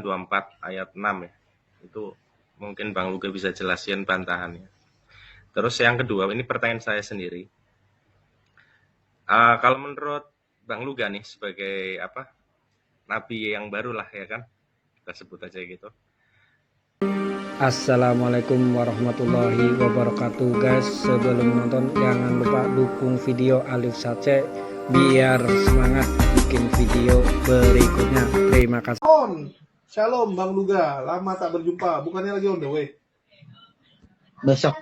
24 ayat 6 ya. Itu mungkin Bang Luga bisa jelasin bantahannya. Terus yang kedua, ini pertanyaan saya sendiri. Kalau menurut Bang Luga nih sebagai nabi yang baru lah ya kan, kita sebut aja gitu. Assalamualaikum warahmatullahi wabarakatuh guys. Sebelum nonton jangan lupa dukung video Alif Sace biar semangat bikin video berikutnya. Terima kasih. Shalom Bang Luga, lama tak berjumpa. Bukannya lagi on the way? Besok.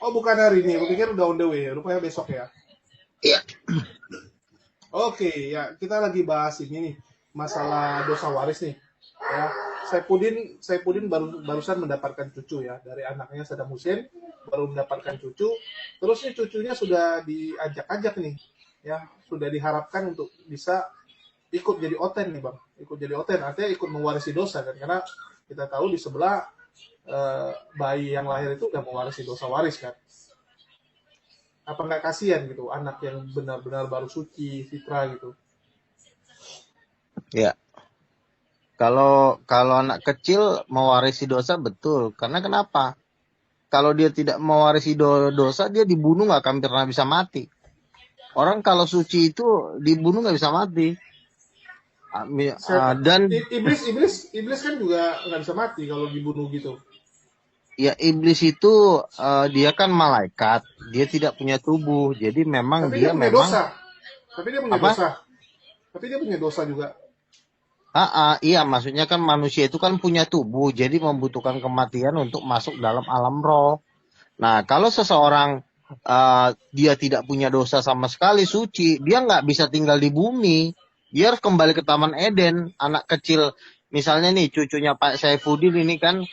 Oh bukan hari ini, aku pikir udah on the way. Rupanya besok ya. Iya. Oke, ya kita lagi bahas ini nih, masalah dosa waris nih. Ya, Saipudin barusan mendapatkan cucu ya dari anaknya Saddam Hussein, baru mendapatkan cucu. Terus nih cucunya sudah diajak-ajak nih, ya sudah diharapkan untuk bisa ikut jadi oten nih bang, ikut jadi oten artinya ikut mewarisi dosa kan, karena kita tahu di sebelah bayi yang lahir itu udah mewarisi dosa waris kan. Apa nggak kasihan gitu anak yang benar-benar baru suci fitrah gitu? Ya. Kalau anak kecil mewarisi dosa betul. Karena kenapa? Kalau dia tidak mewarisi dosa, dia dibunuh nggak akan pernah bisa mati. Orang kalau suci itu dibunuh nggak bisa mati. Dan iblis kan juga nggak bisa mati kalau dibunuh gitu. ya iblis itu dia kan malaikat, dia tidak punya tubuh, jadi memang Tapi dia punya memang dosa. Tapi dia punya apa? dosa. Tapi dia punya dosa juga. Iya, maksudnya kan manusia itu kan punya tubuh, jadi membutuhkan kematian untuk masuk dalam alam roh. Nah, kalau seseorang dia tidak punya dosa sama sekali, suci, dia nggak bisa tinggal di bumi. Dia harus kembali ke Taman Eden. Anak kecil, misalnya nih cucunya Pak Saifuddin ini kan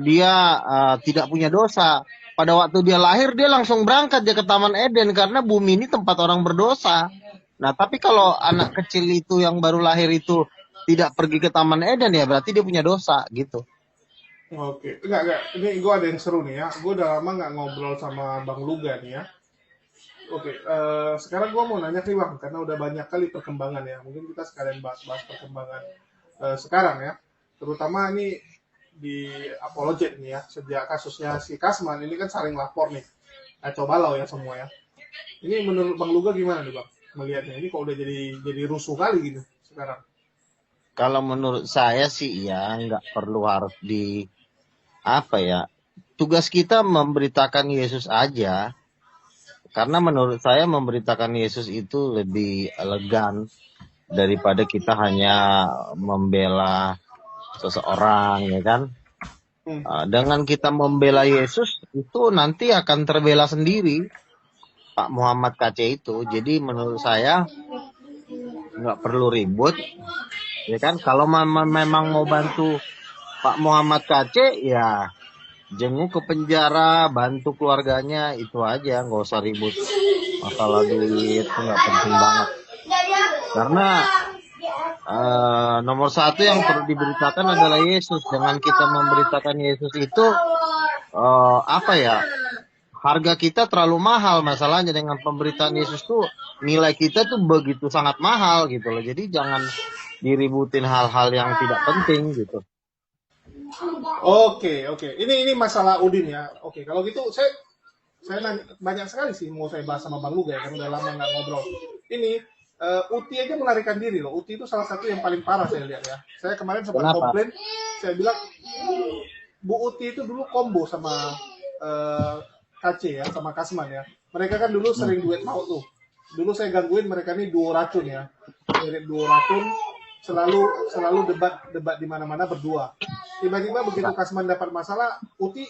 dia tidak punya dosa. Pada waktu dia lahir, dia langsung berangkat dia ke Taman Eden karena bumi ini tempat orang berdosa. Nah, tapi kalau anak kecil itu yang baru lahir itu tidak pergi ke Taman Eden, ya berarti dia punya dosa gitu. Oke, enggak. Ini gue ada yang seru nih ya. Gue udah lama nggak ngobrol sama Bang Luga nih ya. Oke, sekarang gue mau nanya nih Bang, karena udah banyak kali perkembangan ya. Mungkin kita sekalian bahas perkembangan sekarang ya. Terutama ini di Apologet nih ya. Sejak kasusnya si Kasman, ini kan saling lapor nih. Kacau balau ya semua ya. Ini menurut Bang Luga gimana nih Bang? Melihatnya ini kok udah jadi rusuh kali gitu sekarang. Kalau menurut saya sih ya nggak perlu harus tugas kita memberitakan Yesus aja. Karena menurut saya memberitakan Yesus itu lebih elegan daripada kita hanya membela seseorang, ya kan? Dengan kita membela Yesus itu nanti akan terbela sendiri Pak Muhammad KC itu. Jadi menurut saya nggak perlu ribut, ya kan? Kalau memang mau bantu Pak Muhammad KC, ya jenguk ke penjara, bantu keluarganya, itu aja, nggak usah ribut masalah duit, itu nggak penting banget. Karena nomor satu yang perlu diberitakan adalah Yesus. Dengan kita memberitakan Yesus itu harga kita terlalu mahal. Masalahnya dengan pemberitaan Yesus tuh nilai kita tuh begitu sangat mahal gitu loh. Jadi jangan diributin hal-hal yang tidak penting gitu. Oke. Ini masalah Udin ya. Oke, kalau gitu saya nanya, banyak sekali sih mau saya bahas sama Bang Luga ya, kan udah lama nggak ngobrol. Ini Uti aja melarikan diri loh. Uti itu salah satu yang paling parah saya lihat ya. Saya kemarin sempat komplain, saya bilang Bu Uti itu dulu combo sama KC ya, sama Kasman ya. Mereka kan dulu sering duet mau tuh. Dulu saya gangguin mereka nih duo racun ya. Mirip duo racun, selalu debat di mana-mana berdua. Tiba-tiba begitu Kasman dapat masalah, Uti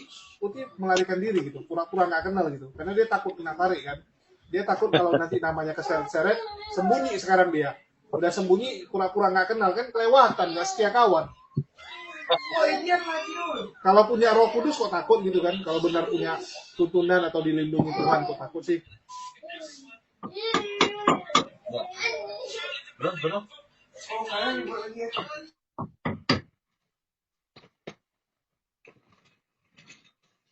melarikan diri gitu, pura-pura nggak kenal gitu, karena dia takut kena tarik kan. Dia takut kalau nanti namanya keseret-seret, sembunyi sekarang dia. Udah sembunyi, pura-pura nggak kenal kan, kelewatan, nggak setia kawan. Kalau punya Roh Kudus kok takut gitu kan? Kalau benar punya tuntunan atau dilindungi Tuhan kok takut sih? Belum.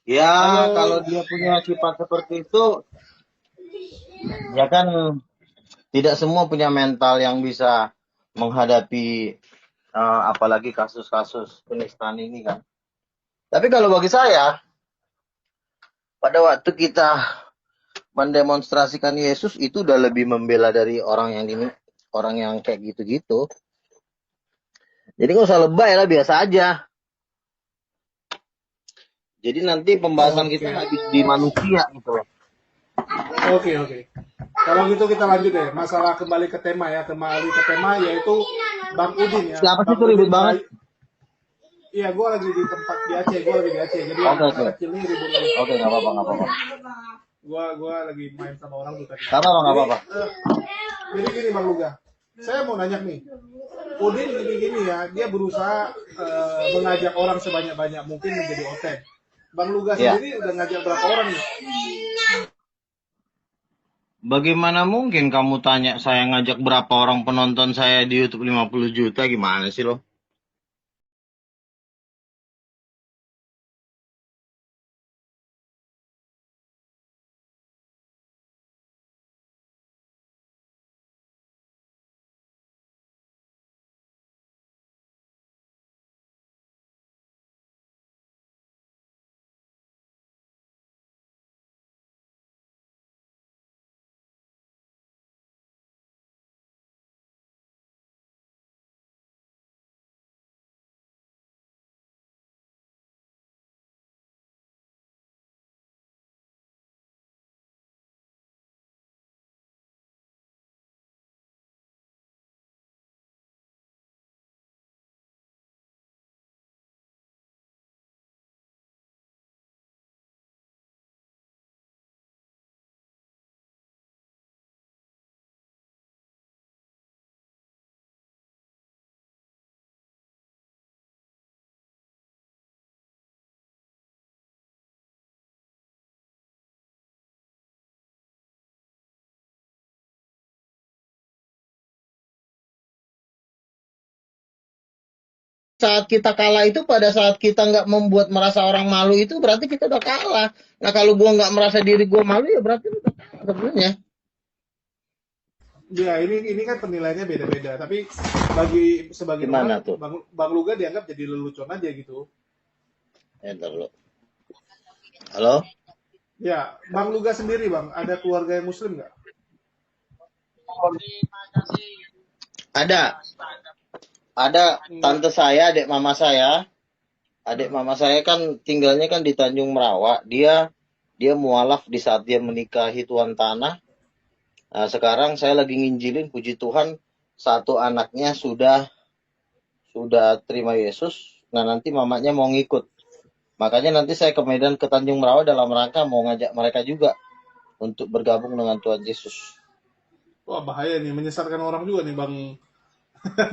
Ya, kalau dia punya sifat seperti itu, ya kan tidak semua punya mental yang bisa menghadapi apalagi kasus-kasus penistaan ini kan. Tapi kalau bagi saya, pada waktu kita mendemonstrasikan Yesus itu udah lebih membela dari orang yang ini, orang yang kayak gitu-gitu. Jadi nggak usah lebay lah, biasa aja. Jadi nanti pembahasan kita Oke. habis di manusia gitu loh. Oke, oke. Kalau gitu kita lanjut deh. Masalah kembali ke tema ya, kembali ke tema yaitu Bang Udin ya. Siapa sih Bang tuh ribut Udin banget? Iya, gue lagi di tempat di Aceh, gue lagi di Aceh. Jadi Oke, anak oke. kecil ini ribut lagi. Oke, nggak apa-apa, nggak apa-apa. Gua lagi main sama orang tuh tadi. Nggak apa-apa, nggak apa-apa. Jadi gini Bang Luga, saya mau nanya nih. Udin gini-gini ya, dia berusaha mengajak orang sebanyak-banyak mungkin menjadi oten. Bang Luga Ya. sendiri udah ngajak berapa orang nih? Bagaimana mungkin kamu tanya saya ngajak berapa orang penonton saya di YouTube 50 juta, gimana sih lo? Saat kita kalah itu pada saat kita nggak membuat merasa orang malu itu berarti kita udah kalah. Nah kalau gua nggak merasa diri gua malu ya berarti udah kalah sebenarnya. Ya ini kan penilaiannya beda-beda. Tapi bagi sebagian Gimana orang, tuh? Bang Luga dianggap jadi lelucon aja gitu. Ntar dulu. Halo? Ya, Bang Luga sendiri Bang, ada keluarga yang Muslim nggak? Ada. Ada tante saya, adik mama saya. Adik mama saya kan tinggalnya kan di Tanjung Merawa. Dia mualaf di saat dia menikahi tuan tanah. Nah, sekarang saya lagi nginjilin, puji Tuhan, satu anaknya sudah terima Yesus. Nah, nanti mamanya mau ngikut. Makanya nanti saya ke Medan, ke Tanjung Merawa dalam rangka mau ngajak mereka juga untuk bergabung dengan Tuhan Yesus. Wah bahaya nih, menyesatkan orang juga nih Bang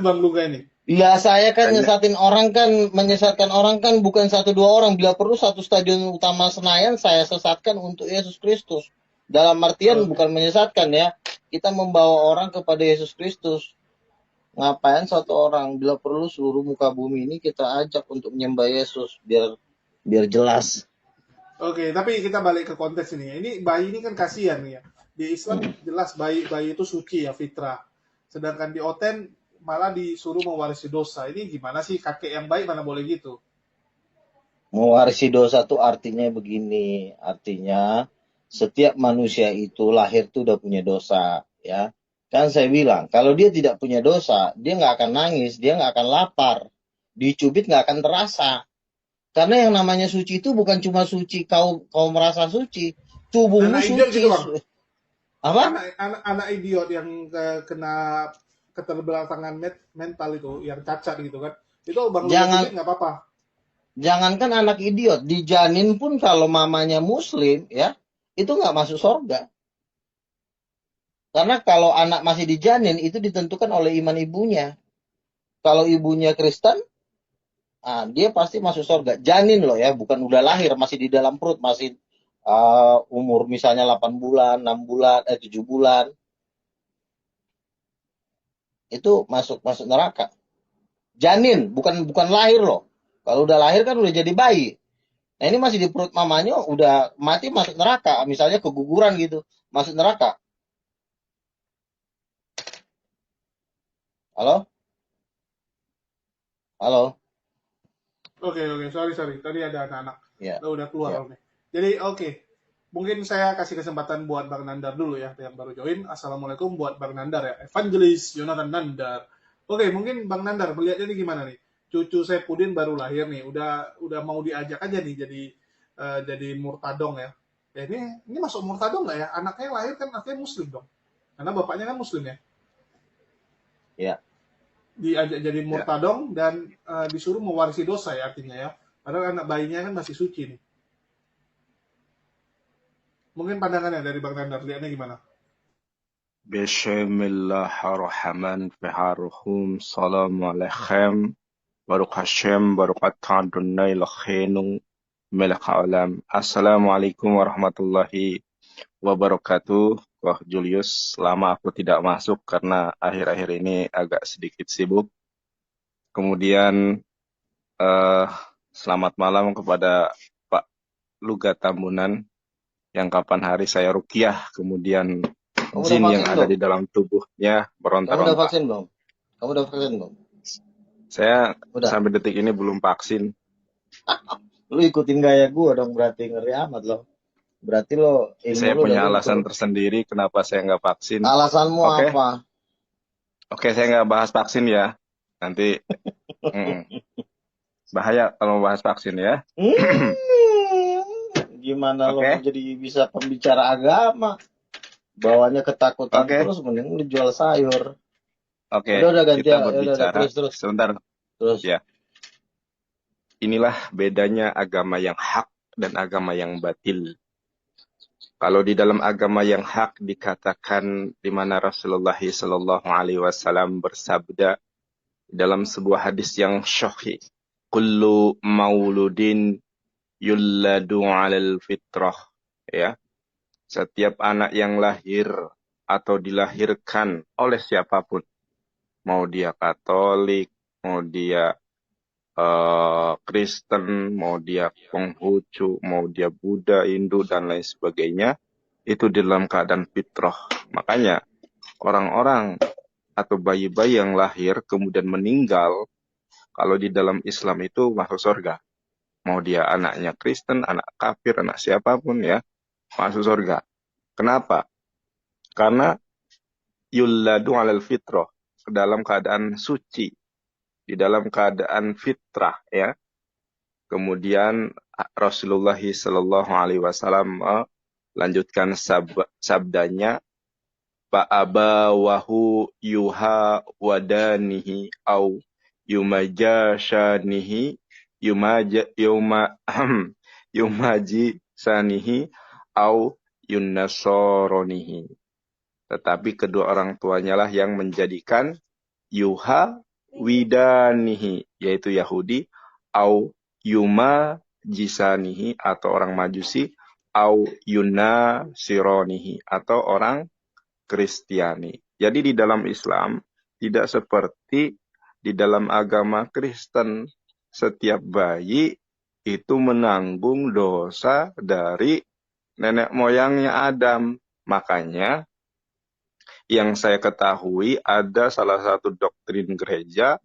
Bang Luga ini. Ya saya kan menyesatkan orang kan bukan satu dua orang. Bila perlu satu stadion utama Senayan saya sesatkan untuk Yesus Kristus. Dalam artian bukan menyesatkan ya. Kita membawa orang kepada Yesus Kristus. Ngapain satu orang? Bila perlu seluruh muka bumi ini kita ajak untuk menyembah Yesus biar jelas. Oke, tapi kita balik ke konteks ini. Ini bayi ini kan kasihan ya. Di Islam jelas bayi itu suci ya, fitrah. Sedangkan di Oten malah disuruh mewarisi dosa. Ini gimana sih, kakek yang baik mana boleh gitu? Mewarisi dosa tuh artinya begini. Artinya setiap manusia itu lahir tuh udah punya dosa, ya. Kan saya bilang, kalau dia tidak punya dosa, dia nggak akan nangis, dia nggak akan lapar, dicubit nggak akan terasa. Karena yang namanya suci itu bukan cuma suci kau merasa suci, tubuhmu Anak idiot suci. gitu Bang. Apa? Anak idiot yang kena keterbelakangan mental itu, yang cacat gitu kan. Itu Bang Luga sendiri nggak apa-apa. Jangankan anak idiot, di janin pun kalau mamanya muslim, ya, itu nggak masuk surga. Karena kalau anak masih di janin, itu ditentukan oleh iman ibunya. Kalau ibunya Kristen, dia pasti masuk surga. Janin loh ya, bukan udah lahir, masih di dalam perut, masih umur misalnya 8 bulan, 6 bulan, 7 bulan. Itu masuk neraka. Janin, bukan lahir loh. Kalau udah lahir kan udah jadi bayi. Nah ini masih di perut mamanya, udah mati masuk neraka. Misalnya keguguran gitu, masuk neraka. Halo? Halo. Oke, sorry. Tadi ada anak-anak. Ya, Udah keluar ya. nih. Jadi oke. Mungkin saya kasih kesempatan buat Bang Nandar dulu ya, yang baru join. Assalamualaikum buat Bang Nandar ya. Evangelis Yonatan Nandar. Oke, mungkin Bang Nandar melihatnya ini gimana nih? Cucu saya Pudin baru lahir nih, udah mau diajak aja nih jadi murtadong ya. Ya ini masuk murtadong nggak ya? Anaknya lahir kan artinya muslim dong. Karena bapaknya kan muslim ya. Ya. Diajak jadi Ya. murtadong dan disuruh mewarisi dosa ya artinya ya. Padahal anak bayinya kan masih suci nih. Mungkin pandangannya dari Bang Nandar, lihatnya gimana? Bismillahirrahmanirrahim. Assalamualaikum. Baruch Hashem, Baruch Adonai Eloheinu Melech Haolam. Assalamualaikum warahmatullahi wabarakatuh. Wah Julius, lama aku tidak masuk karena akhir-akhir ini agak sedikit sibuk. Kemudian selamat malam kepada Pak Luga Tambunan yang kapan hari saya ruqyah, kemudian Kamu udah jin yang vaksin ada belum? di dalam tubuhnya Kamu udah berontak-ontak. vaksin belum? Kamu udah vaksin belum? Saya Udah. sampai detik ini belum vaksin. Lu ikutin gaya gua dong, berarti ngeri amat lo. Berarti lo ilmu Saya lu udah punya alasan luntur. tersendiri kenapa saya nggak vaksin. Alasanmu Oke, apa? Oke, saya nggak bahas vaksin ya. Nanti bahaya kalau bahas vaksin ya. Gimana lo Oke. mau jadi bisa pembicara agama? Bawanya ketakutan Oke. terus, mending lu jual sayur. Oke, Udah ganti kita ya. berbicara. Terus. Sebentar. Terus. Ya. Inilah bedanya agama yang hak dan agama yang batil. Kalau di dalam agama yang hak dikatakan di mana Rasulullah Shallallahu Alaihi Wasallam bersabda dalam sebuah hadis yang sahih, kullu mauludin yulladu 'alal fitrah, ya. Setiap anak yang lahir atau dilahirkan oleh siapapun, mau dia Katolik, mau dia Kristen, mau dia Konghucu, mau dia Buddha, Hindu, dan lain sebagainya, itu dalam keadaan fitrah. Makanya orang-orang atau bayi-bayi yang lahir kemudian meninggal, kalau di dalam Islam itu masuk surga. Mau dia anaknya Kristen, anak kafir, anak siapapun ya, masuk surga. Kenapa? Karena yulladu 'alal fitrah, dalam keadaan suci, di dalam keadaan fitrah ya. Kemudian Rasulullah Shallallahu Alaihi Wasallam lanjutkan sabdanya, fa'abawahu yuha wadanihi au yumajashanihi yumaji sanihi au yunnasoronihi. Tetapi kedua orang tuanya lah yang menjadikan yuha widanihi, yaitu Yahudi, au yuma jisanihi, atau orang Majusi, au yuna sironihi, atau orang Kristiani. Jadi di dalam Islam tidak seperti di dalam agama Kristen, setiap bayi itu menanggung dosa dari nenek moyangnya Adam. Makanya yang saya ketahui ada salah satu doktrin gereja,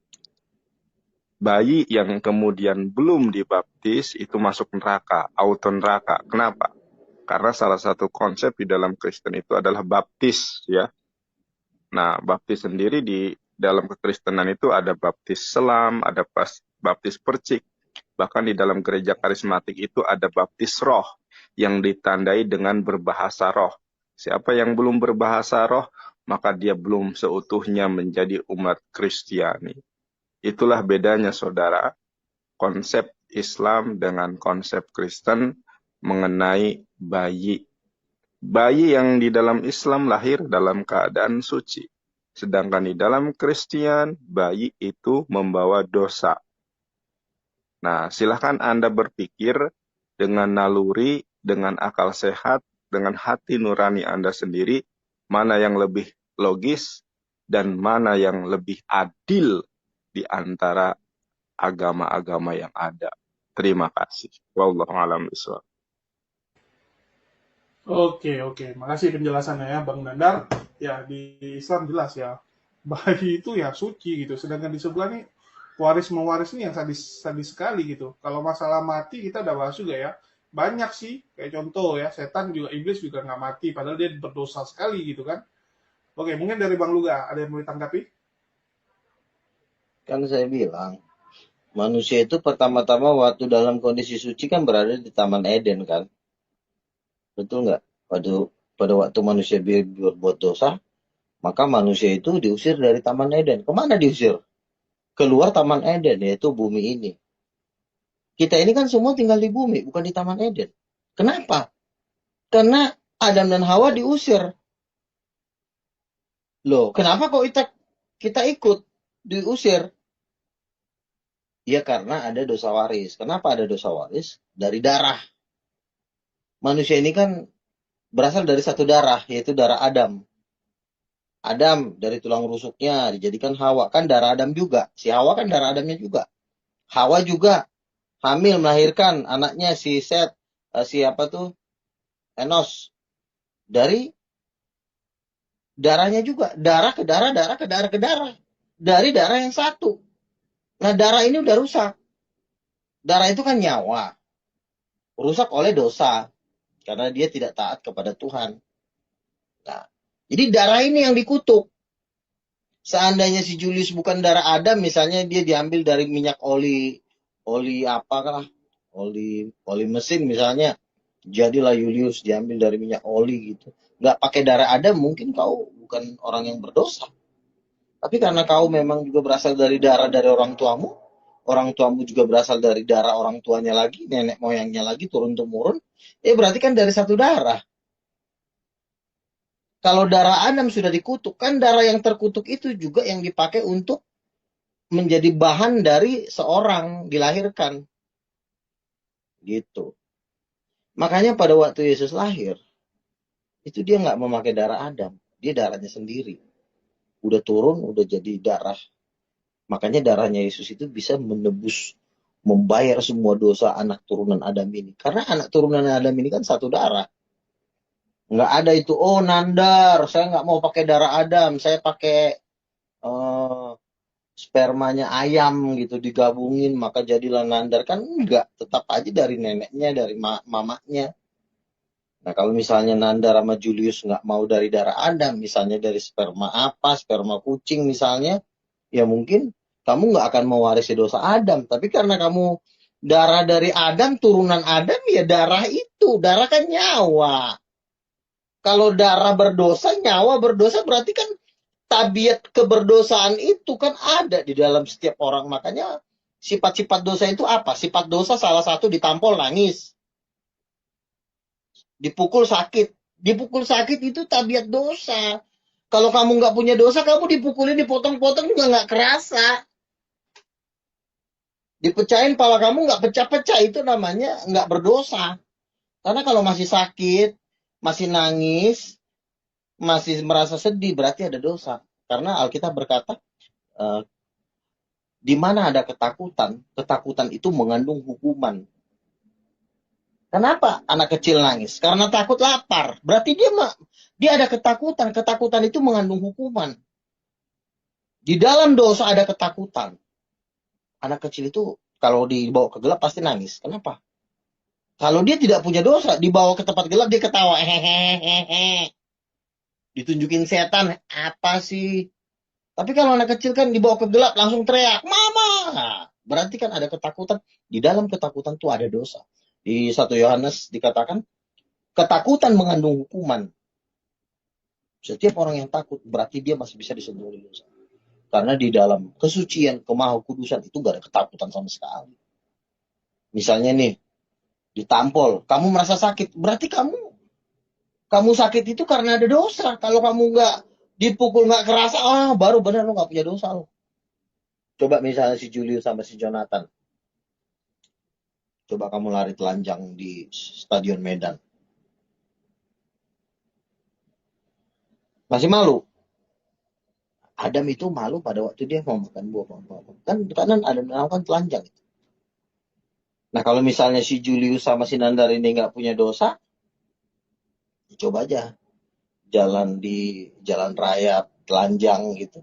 bayi yang kemudian belum dibaptis itu masuk neraka, auto neraka. Kenapa? Karena salah satu konsep di dalam Kristen itu adalah baptis ya. Nah, baptis sendiri di dalam kekristenan itu ada baptis selam, ada baptis percik. Bahkan di dalam gereja karismatik itu ada baptis roh yang ditandai dengan berbahasa roh. Siapa yang belum berbahasa roh, maka dia belum seutuhnya menjadi umat Kristiani. Itulah bedanya saudara, konsep Islam dengan konsep Kristen mengenai bayi. Bayi yang di dalam Islam lahir dalam keadaan suci. Sedangkan di dalam Kristen, bayi itu membawa dosa. Nah, silahkan Anda berpikir dengan naluri, dengan akal sehat, dengan hati nurani Anda sendiri, mana yang lebih logis dan mana yang lebih adil di antara agama-agama yang ada. Terima kasih. Wallahu a'lam bishawab. Oke. Makasih penjelasannya ya, Bang Nandar. Ya, di Islam jelas ya. Bayi itu ya suci gitu. Sedangkan di sebelah nih, waris mewaris ini yang sadis sekali gitu. Kalau masalah mati kita udah bahas juga ya. Banyak sih, kayak contoh ya, setan juga, iblis juga nggak mati, padahal dia berdosa sekali gitu kan. Oke, mungkin dari Bang Luga, ada yang mau ditanggapi? Kan saya bilang, manusia itu pertama-tama waktu dalam kondisi suci kan berada di Taman Eden kan. Betul nggak? Pada waktu manusia berbuat dosa, maka manusia itu diusir dari Taman Eden. Kemana diusir? Keluar Taman Eden, yaitu bumi ini. Kita ini kan semua tinggal di bumi, bukan di Taman Eden. Kenapa? Karena Adam dan Hawa diusir. Loh, kenapa kok kita ikut diusir? Ya karena ada dosa waris. Kenapa ada dosa waris? Dari darah. Manusia ini kan berasal dari satu darah, yaitu darah Adam. Adam dari tulang rusuknya dijadikan Hawa. Kan darah Adam juga. Si Hawa kan darah Adamnya juga. Hawa juga hamil melahirkan anaknya si Set, siapa tuh? Enos. Dari darahnya juga. Darah ke darah, darah ke darah ke darah. Dari darah yang satu. Nah darah ini udah rusak. Darah itu kan nyawa. Rusak oleh dosa. Karena dia tidak taat kepada Tuhan. Nah, jadi darah ini yang dikutuk. Seandainya si Julius bukan darah Adam, misalnya dia diambil dari minyak oli apalah, oli mesin misalnya, jadilah Julius diambil dari minyak oli gitu. Nggak pakai darah Adam, mungkin kau bukan orang yang berdosa. Tapi karena kau memang juga berasal dari darah dari orang tuamu juga berasal dari darah orang tuanya lagi, nenek moyangnya lagi, turun-temurun, berarti kan dari satu darah. Kalau darah Adam sudah dikutuk, kan darah yang terkutuk itu juga yang dipakai untuk menjadi bahan dari seorang dilahirkan. Gitu. Makanya pada waktu Yesus lahir, itu dia nggak memakai darah Adam. Dia darahnya sendiri. Udah turun, udah jadi darah. Makanya darahnya Yesus itu bisa menebus, membayar semua dosa anak turunan Adam ini. Karena anak turunan Adam ini kan satu darah. Nggak ada itu, oh nandar, saya nggak mau pakai darah Adam, saya pakai spermanya ayam gitu digabungin, maka jadilah nandar. Kan enggak, tetap aja dari neneknya, dari mamanya. Nah kalau misalnya nandar sama Julius nggak mau dari darah Adam, misalnya dari sperma kucing misalnya, ya mungkin kamu nggak akan mewarisi dosa Adam. Tapi karena kamu darah dari Adam, turunan Adam, ya darah itu, darah kan nyawa. Kalau darah berdosa, nyawa berdosa, berarti kan tabiat keberdosaan itu kan ada di dalam setiap orang. Makanya sifat-sifat dosa itu apa? Sifat dosa salah satu ditampol nangis. Dipukul sakit. Dipukul sakit itu tabiat dosa. Kalau kamu nggak punya dosa, kamu dipukulin, dipotong-potong juga nggak kerasa. Dipecahin pala kamu nggak pecah-pecah, itu namanya nggak berdosa. Karena kalau masih sakit, masih nangis, masih merasa sedih, berarti ada dosa. Karena Alkitab berkata, di mana ada ketakutan, ketakutan itu mengandung hukuman. Kenapa anak kecil nangis? Karena takut lapar. Berarti dia ada ketakutan. Ketakutan itu mengandung hukuman. Di dalam dosa ada ketakutan. Anak kecil itu kalau dibawa ke gelap pasti nangis. Kenapa? Kalau dia tidak punya dosa, dibawa ke tempat gelap dia ketawa. Hehehe. Ditunjukin setan, apa sih? Tapi kalau anak kecil kan dibawa ke gelap langsung teriak, "Mama!" Berarti kan ada ketakutan. Di dalam ketakutan itu ada dosa. Di 1 Yohanes dikatakan, ketakutan mengandung hukuman. Setiap orang yang takut berarti dia masih bisa disentuh oleh dosa. Karena di dalam kesucian, kemahakudusan itu gak ada ketakutan sama sekali. Misalnya nih, ditampol, kamu merasa sakit, berarti kamu sakit itu karena ada dosa. Kalau kamu nggak dipukul nggak kerasa, baru benar lo nggak punya dosa lo. Coba misalnya si Julius sama si Jonathan, coba kamu lari telanjang di Stadion Medan, masih malu. Adam itu malu pada waktu dia mau makan buah kan karena Adam melakukan telanjang. Nah kalau misalnya si Julius sama si Nandar ini nggak punya dosa, coba aja jalan di jalan raya telanjang gitu.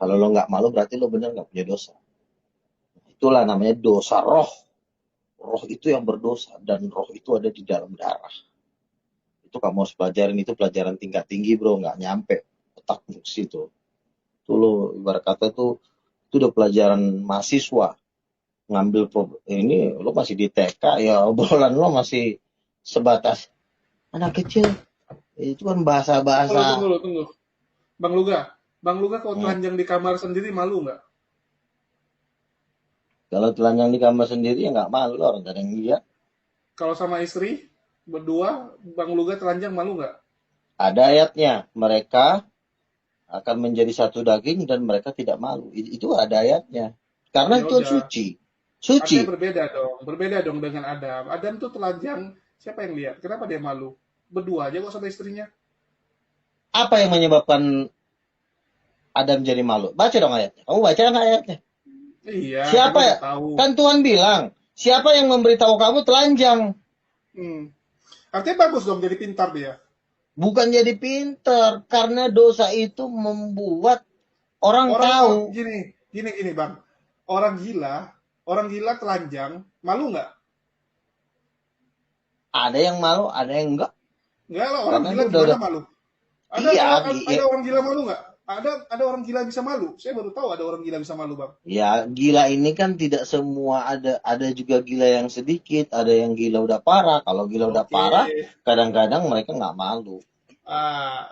Kalau lo nggak malu berarti lo benar nggak punya dosa. Itulah namanya dosa roh. Roh itu yang berdosa, dan roh itu ada di dalam darah. Itu kamu harus pelajarin, itu pelajaran tingkat tinggi bro, nggak nyampe otak ke situ. Itu lo ibarat kata tuh, itu udah pelajaran mahasiswa. Ngambil ini lo masih di TK, ya obrolan lo masih sebatas anak kecil. Itu kan bahasa-bahasa. Tunggu. Bang Luga kalau telanjang di kamar sendiri malu nggak? Kalau telanjang di kamar sendiri ya nggak malu, orang gak ada yang lihat. Kalau sama istri berdua, Bang Luga telanjang malu nggak? Ada ayatnya, mereka akan menjadi satu daging dan mereka tidak malu. Itu ada ayatnya. Karena Ya itu udah. suci. Suci. Artinya berbeda dong dengan Adam. Adam tuh telanjang, siapa yang lihat? Kenapa dia malu? Berdua aja kok sama istrinya. Apa yang menyebabkan Adam jadi malu? Baca dong ayatnya. Kamu baca kan ayatnya? Iya, Siapa kan ya? udah tahu. Kan Tuhan bilang, siapa yang memberitahu kamu telanjang? Artinya bagus dong jadi pintar dia. Bukan jadi pinter, karena dosa itu membuat orang tahu. Gini Bang. Orang gila telanjang, malu nggak? Ada yang malu, ada yang enggak. Enggak lah, orang Karena gila itu gimana malu? Iya, Ada orang gila malu nggak? Ada orang gila bisa malu. Saya baru tahu ada orang gila bisa malu, Bang. ya gila ini kan tidak semua, ada juga gila yang sedikit, ada yang gila udah parah. Kalau gila udah Oke. parah, kadang-kadang mereka nggak malu.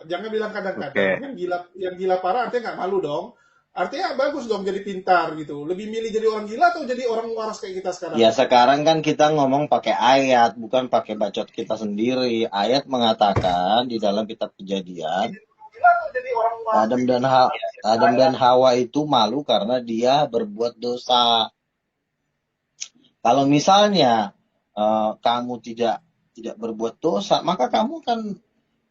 Jangan bilang kadang-kadang. Oke. Yang gila parah artinya nggak malu dong. Artinya bagus dong jadi pintar gitu. Lebih milih jadi orang gila atau jadi orang waras kayak kita sekarang? Ya sekarang kan kita ngomong pakai ayat, bukan pakai bacot kita sendiri. Ayat mengatakan di dalam kitab Kejadian, Gila atau jadi orang waras? Adam dan Hawa itu malu karena dia berbuat dosa. Kalau misalnya kamu tidak berbuat dosa, maka kamu kan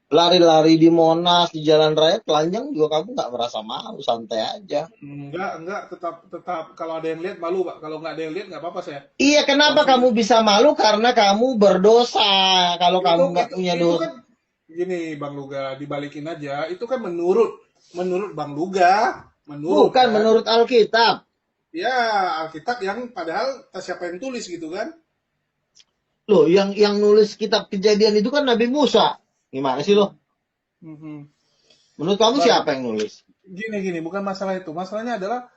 lari-lari di Monas, di jalan raya, telanjang juga kamu nggak merasa malu, santai aja. Enggak, tetap kalau ada yang lihat malu, Pak. Kalau nggak ada yang lihat nggak apa-apa saya. Iya, kenapa kamu bisa malu? Karena kamu berdosa. Kalau kamu nggak punya Itu dosa. kan gini, Bang Luga, dibalikin aja. Itu kan menurut Bang Luga, Bukan kan? menurut Alkitab. Ya, Alkitab yang padahal siapa yang tulis gitu kan? Loh, yang nulis kitab Kejadian itu kan Nabi Musa. Gimana sih lo? Menurut kamu siapa yang nulis? Gini, bukan masalah itu. Masalahnya adalah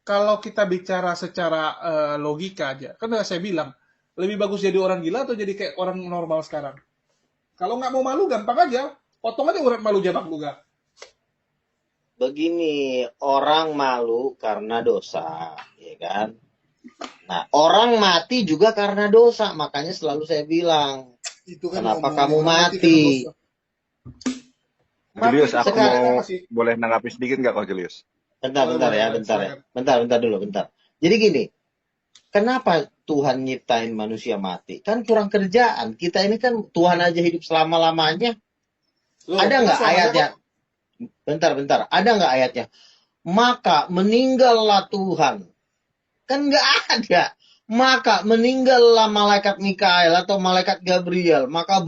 kalau kita bicara secara logika aja. Kan saya bilang, lebih bagus jadi orang gila atau jadi kayak orang normal sekarang? Kalau nggak mau malu, gampang aja. Potong aja urat malu Bang Luga. Begini, orang malu karena dosa, ya kan? Nah, orang mati juga karena dosa. Makanya selalu saya bilang, Itu kan kenapa ngomongin kamu orang mati? Julius, aku mau Masih. boleh nanggapi sedikit nggak kok Julius? Bentar ya. Bentar dulu. Jadi gini, kenapa Tuhan nyiptain manusia mati? Kan kurang kerjaan. Kita ini kan Tuhan aja hidup selama-lamanya. Ada nggak ayatnya? Bentar. Ada nggak ayatnya? Maka meninggallah Tuhan. Kan nggak ada. Maka meninggallah malaikat Mikael atau malaikat Gabriel. Maka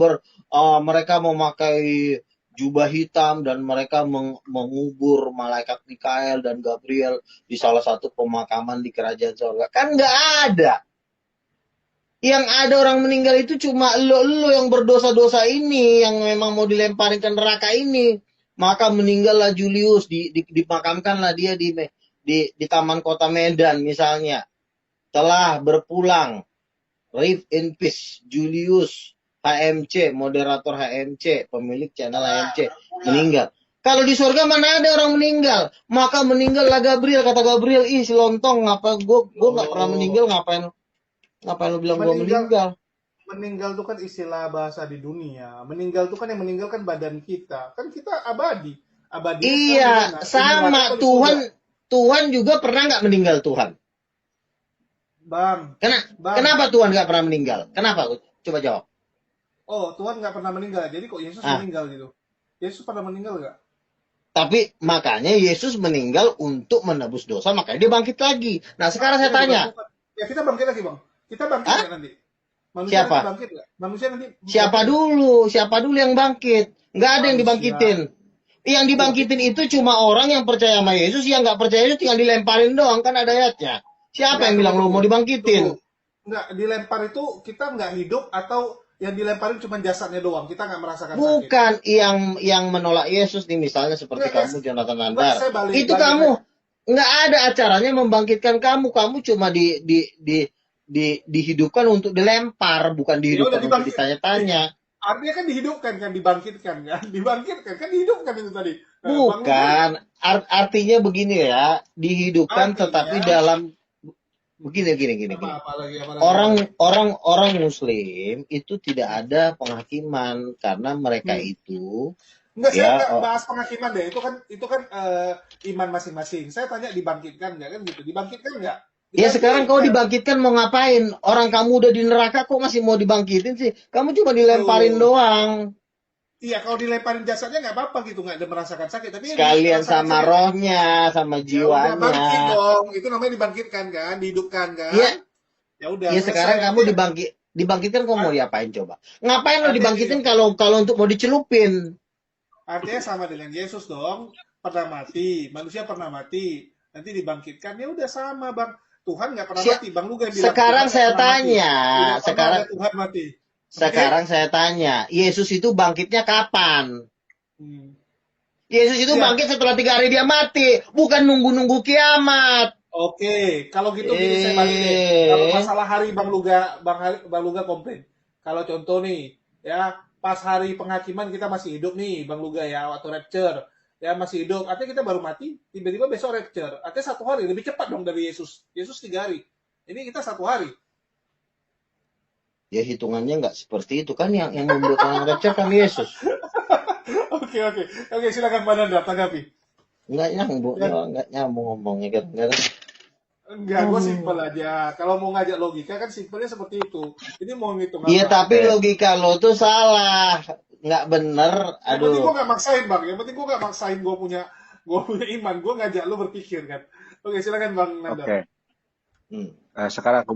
mereka memakai jubah hitam dan mereka mengubur malaikat Mikael dan Gabriel di salah satu pemakaman di kerajaan surga. Kan nggak ada. Yang ada orang meninggal itu cuma lo yang berdosa-dosa ini, yang memang mau dilemparin ke neraka ini. Maka meninggallah Julius, dimakamkanlah dia di Taman Kota Medan misalnya. Telah berpulang, rest in peace, Julius HMC, moderator HMC, pemilik channel HMC, meninggal. Kalau di surga mana ada orang meninggal? Maka meninggallah Gabriel. Kata Gabriel, ih si lontong, ngapa gue nggak pernah meninggal, ngapain lu bilang gue meninggal? Meninggal itu kan istilah bahasa di dunia. Meninggal itu kan yang meninggalkan badan kita. Kan kita abadi. Iya, sama Tuhan juga pernah nggak meninggal Tuhan? Bang. Kenapa Tuhan nggak pernah meninggal? Kenapa? Coba jawab. Oh, Tuhan nggak pernah meninggal. Jadi kok Yesus meninggal gitu? Yesus pernah meninggal nggak? Tapi makanya Yesus meninggal untuk menebus dosa, makanya dia bangkit lagi. Nah sekarang saya tanya. Ya kita bangkit lagi Bang. Kita bangkit nggak nanti? Manusia Siapa? nanti bangkit nggak? Manusia nanti Siapa dulu yang bangkit? Nggak ada yang dibangkitin. Yang dibangkitin itu cuma orang yang percaya sama Yesus, yang nggak percaya itu tinggal dilemparin doang, kan ada ayatnya. Siapa Enggak, yang bilang lu mau tunggu. dibangkitin? Enggak, dilempar itu kita nggak hidup atau yang dilemparin cuma jasadnya doang. Kita nggak merasakan sakit. Bukan yang menolak Yesus nih, misalnya seperti Enggak, kamu, Jonathan enggak, Nandar. saya balik Itu balik kamu lagi. nggak ada acaranya membangkitkan kamu. Kamu cuma dihidupkan untuk dilempar, bukan Ya udah dihidupkan untuk dibangkit. ditanya-tanya. Artinya kan dihidupkan kan, dibangkitkan kan, dibangkitkan kan, dihidupkan itu tadi. Nah, Bang Luga Bukan, artinya begini ya, dihidupkan tetapi artinya dalam begini gini gini apa gini. apa lagi apa Orang lagi. orang Muslim itu tidak ada penghakiman karena mereka Hmm. itu Enggak, saya ya enggak bahas penghakiman deh. Itu kan iman masing-masing. Saya tanya dibangkitkan enggak kan gitu. Dibangkitkan enggak? ya sekarang kau Dibangkitkan. dibangkitkan mau ngapain? Orang kamu udah di neraka kok masih mau dibangkitin sih? Kamu cuma dilemparin Tuh. doang. Iya, kalau dilemparin jasadnya nggak apa-apa gitu, nggak ada merasakan sakit. Tapi yang Sekalian dirasakan sama sakit, rohnya, sama ya udah jiwanya. bangkit dong. Itu namanya dibangkitkan kan, dihidupkan kan. Ya, Ya udah ya sekarang selesai. kamu Artinya, dibangkitkan kau mau diapain coba? Ngapain lo artinya gini, dibangkitin kalau kalau untuk mau dicelupin? artinya sama dengan Yesus dong. Pernah mati, manusia pernah mati. Nanti dibangkitkan, ya udah sama bang. Tuhan nggak pernah Si- mati. Bang Luga bilang Sekarang Tuhan nggak saya pernah mati. tanya, Tidak pernah ada sekarang Tuhan mati. Oke? sekarang saya tanya, Yesus itu bangkitnya kapan? Hmm. Yesus itu Ya, bangkit setelah 3 hari dia mati, bukan nunggu-nunggu kiamat. oke, kalau gitu gini saya balik deh. Kalau Eh, masalah hari Bang Luga komplain. Kalau contoh nih, ya pas hari penghakiman kita masih hidup nih, Bang Luga ya, waktu rapture, ya masih hidup. Artinya kita baru mati, tiba-tiba besok rapture. Artinya 1 hari, lebih cepat dong dari Yesus. Yesus 3 hari. Ini kita 1 hari. ya hitungannya nggak seperti itu kan yang membuat orang rapture kan Yesus. Oke, oke, oke, silakan Pak Nanda tanggapi. Nggak nyambung, Ya, nggak nyambung ngomongnya kan. enggak, gue simpel aja. Kalau mau ngajak logika kan simpelnya seperti itu. Ini mau ngitung Iya apa? tapi logika lo tuh salah, nggak bener. Yang penting gue Aduh, gak maksain bang. Yang penting gue gak maksain gue punya iman. Gue ngajak lu berpikir kan. Oke silakan bang Nanda. Oke. Hmm. Sekarang aku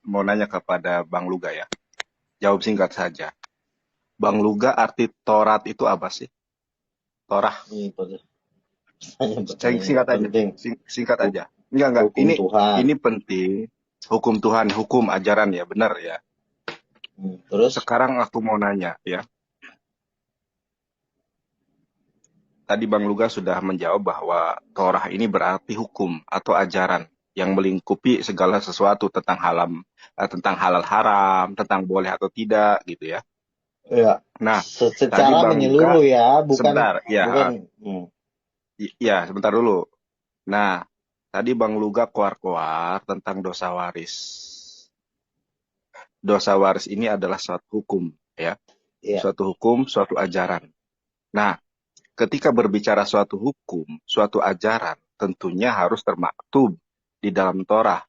mau nanya kepada Bang Luga ya. Jawab singkat saja. Bang Luga, arti Taurat itu apa sih? Torah. Ini pertanyaan Singkat aja. penting. Singkat aja. Enggak. Hukum Tuhan. Ini penting. Hukum Tuhan, hukum ajaran ya, benar ya. Terus Sekarang aku mau nanya ya. Tadi Bang Luga sudah menjawab bahwa Torah ini berarti hukum atau ajaran yang melingkupi segala sesuatu tentang halal haram, tentang boleh atau tidak gitu ya. ya Nah, tadi secara Bang menyeluruh Luga, ya, bukan sebentar, ya, bukan. ya sebentar dulu. Nah, tadi Bang Luga keluar tentang dosa waris. Dosa waris ini adalah suatu hukum, ya. Ya. Suatu hukum, suatu ajaran. Nah, ketika berbicara suatu hukum, suatu ajaran, tentunya harus termaktub di dalam Torah,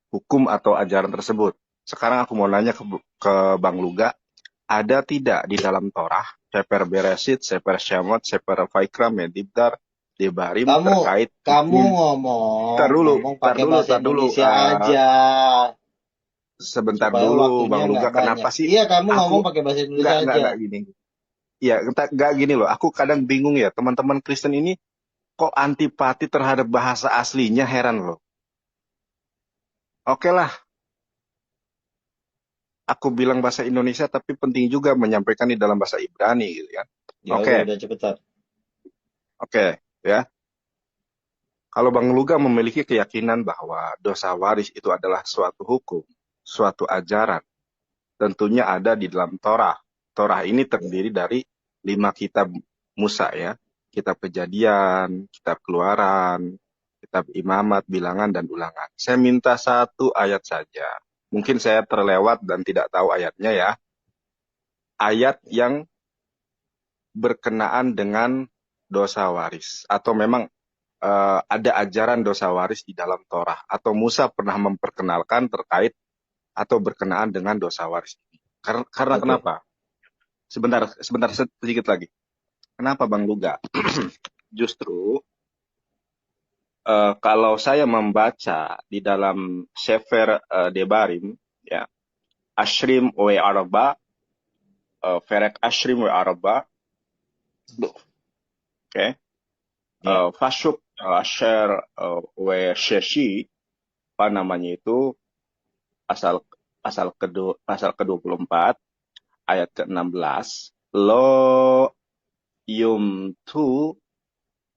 hukum atau ajaran tersebut. Sekarang aku mau nanya ke Bang Luga, ada tidak di dalam Torah, Sefer Beresit, Sefer Shemot, Sefer Vaikra, Medibdar, Debarim terkait Kamu hukum? ngomong pakai bahasa Indonesia aja. Sebentar supaya dulu, waktunya Bang Luga, nggak kenapa banyak. sih? Iya, kamu Aku ngomong pakai bahasa Indonesia aja. nggak gini. Iya, nggak gini loh. Aku kadang bingung ya, teman-teman Kristen ini kok antipati terhadap bahasa aslinya, heran loh. Oke lah, aku bilang bahasa Indonesia, tapi penting juga menyampaikan di dalam bahasa Ibrani gitu ya. Ya Oke. udah cepetan. Oke, ya. Kalau Bang Luga memiliki keyakinan bahwa dosa waris itu adalah suatu hukum, suatu ajaran, tentunya ada di dalam Torah. Torah ini terdiri dari 5 kitab Musa ya. Kitab Kejadian, kitab Keluaran, kitab Imamat, Bilangan, dan Ulangan. Saya minta 1 ayat saja. Mungkin saya terlewat dan tidak tahu ayatnya ya. Ayat yang berkenaan dengan dosa waris. Atau memang ada ajaran dosa waris di dalam Torah. Atau Musa pernah memperkenalkan terkait atau berkenaan dengan dosa waris ini. Karena Oke. kenapa? Sebentar sedikit lagi. Kenapa Bang Luga? Justru kalau saya membaca di dalam Sefer Debarim, ya, Ashrim we Araba, Ferek Ashrim we Araba, oke, Fashuk Asher we Sheshi, apa namanya itu pasal pasal ke-24 ayat ke-16, lo yumtu